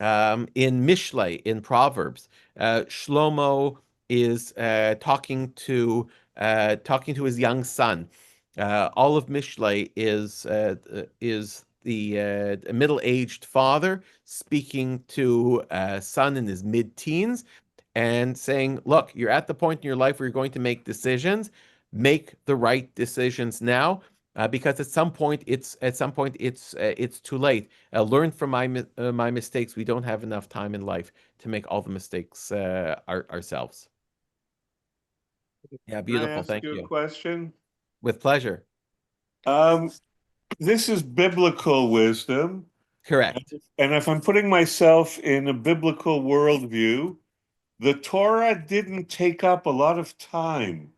In Mishlei, in Proverbs, Shlomo is talking to his young son. All of Mishlei is the middle-aged father speaking to a son in his mid-teens and saying, "Look, you're at the point in your life where you're going to make decisions. Make the right decisions now, because at some point it's too late. Learn from my mistakes. We don't have enough time in life to make all the mistakes ourselves." Yeah,
Can I
beautiful.
ask
Thank
you a
you.
question?
With pleasure.
Um, this is biblical wisdom.
Correct.
And if I'm putting myself in a biblical worldview, the Torah didn't take up a lot of time.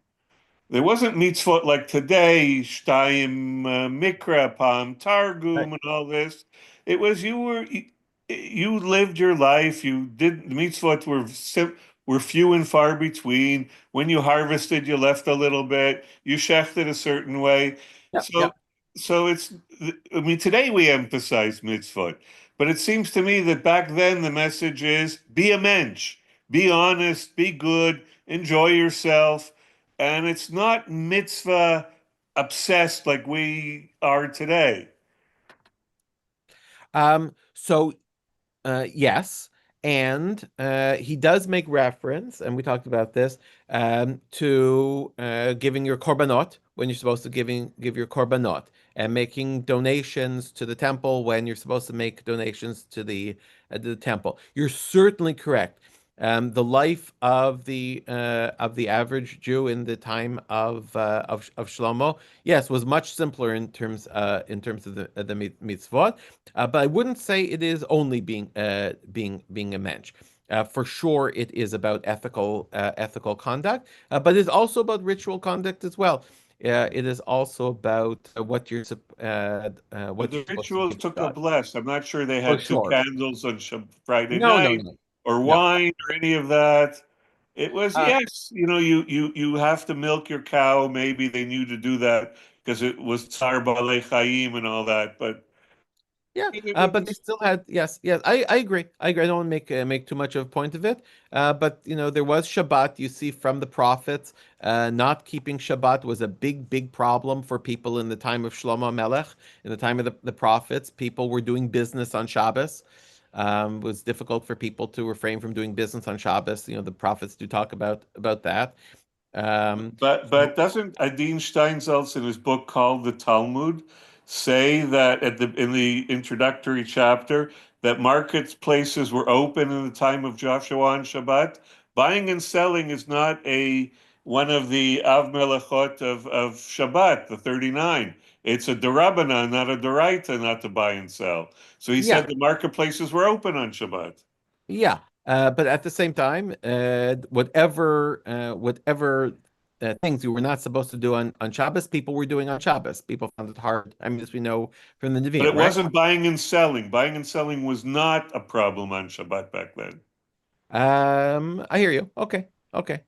There wasn't mitzvot like today, shtayim mikra, pam
Right.
targum, and all this. It was you lived your life. You did the mitzvot were few and far between. When you harvested, you left a little bit. You shechted a certain way.
Yep.
So
Yep.
so it's. I mean, today we emphasize mitzvot, but it seems to me that back then the message is be a mensch, be honest, be good, enjoy yourself, and it's not mitzvah obsessed like we are today.
So yes, and he does make reference, and we talked about this, to giving your korbanot when you're supposed to give your korbanot, and making donations to the temple when you're supposed to make donations to the temple. You're certainly correct. The life of the average Jew in the time of Shlomo, yes, was much simpler in terms of the mitzvot. But I wouldn't say it is only being a mensch. For sure, it is about ethical conduct, but it's also about ritual conduct as well. It is also about
But
what you're
the
supposed to
rituals
give to
took a
God.
bless. I'm not sure they
For
had two
sure.
candles on Friday
No, no,
night
no,
or
no.
wine or any of that. It was,
Uh,
yes, you have to milk your cow. Maybe they knew to do that because it was Tsar Balei Chaim and all that. But
Yeah,
it
but they
was,
still had, yes, yes. I agree. I agree. I don't want to make too much of a point of it. But there was Shabbat. You see from the prophets, not keeping Shabbat was a big problem for people in the time of Shlomo Melech. In the time of the prophets, people were doing business on Shabbos. It was difficult for people to refrain from doing business on Shabbos. The prophets do talk about that.
but doesn't Adin Steinsaltz in his book called the Talmud say that in the introductory chapter that marketplaces were open in the time of Joshua and Shabbat? Buying and selling is not a one of the Av Melechot of Shabbat, the 39. It's a Darabanan, not a Doraita, not to buy and sell. So he
Yeah,
said the marketplaces were open on Shabbat.
yeah, but at the same time, whatever things you were not supposed to do on Shabbos, people were doing on Shabbos. People found it hard. I mean, as we know from the
But
Nevi'im,
it
right?
wasn't buying and selling. Buying and selling was not a problem on Shabbat back then.
I hear you. Okay, okay,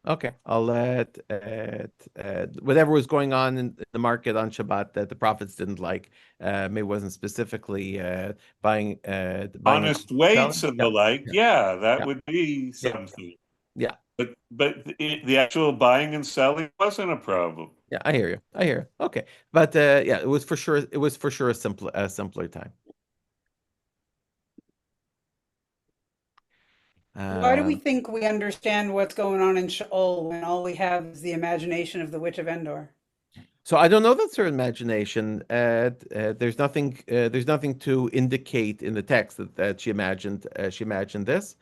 okay. I'll let whatever was going on in the market on Shabbat that the prophets didn't like, maybe wasn't specifically buying and
Honest weights
selling.
and
Yeah,
the like,
yeah,
yeah, that
yeah,
would be
yeah,
something.
yeah.
But the actual buying and selling wasn't a problem.
Yeah, I hear you. I hear you. Okay, but yeah, it was for sure. It was for sure a simpler time.
Why do we
Um,
think we understand what's going on in Sheol when all we have is the imagination of the Witch of Endor?
so I don't know. That's her imagination. There's nothing to indicate in the text that she imagined this.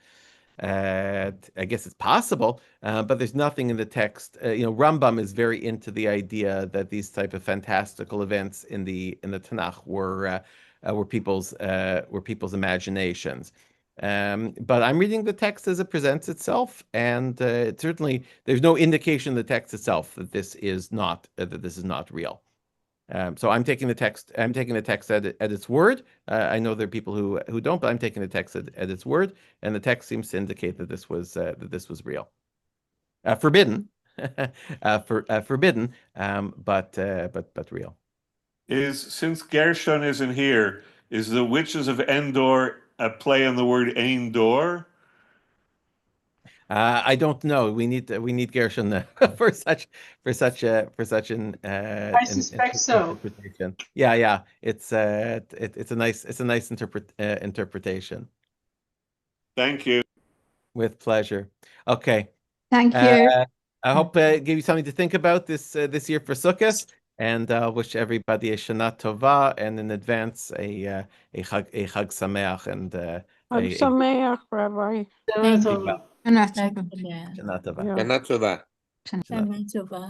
I guess it's possible, but there's nothing in the text. Rambam is very into the idea that these type of fantastical events in the Tanakh were people's imaginations. But I'm reading the text as it presents itself, and certainly there's no indication in the text itself that this is not real. So I'm taking the text. I'm taking the text at its word. I know there are people who don't, but I'm taking the text at its word, and the text seems to indicate that this was real. Forbidden, forbidden, but real.
Since Gershon isn't here, is the Witches of Endor a play on the word Ein Dor?
I don't know. We need Gershon for such an
I suspect so.
interpretation. Yeah. It's a nice interpretation.
Thank you.
With pleasure. Okay.
Thank you.
I hope gave you something to think about this year for Sukkot, and wish everybody a Shana Tova, and in advance a Chag Sameach and
I'm Sameach, Rabbi.
Shana Tova.
Shana Tova.
Yeah.
Shana Tova.
Shana-
Shana Tova.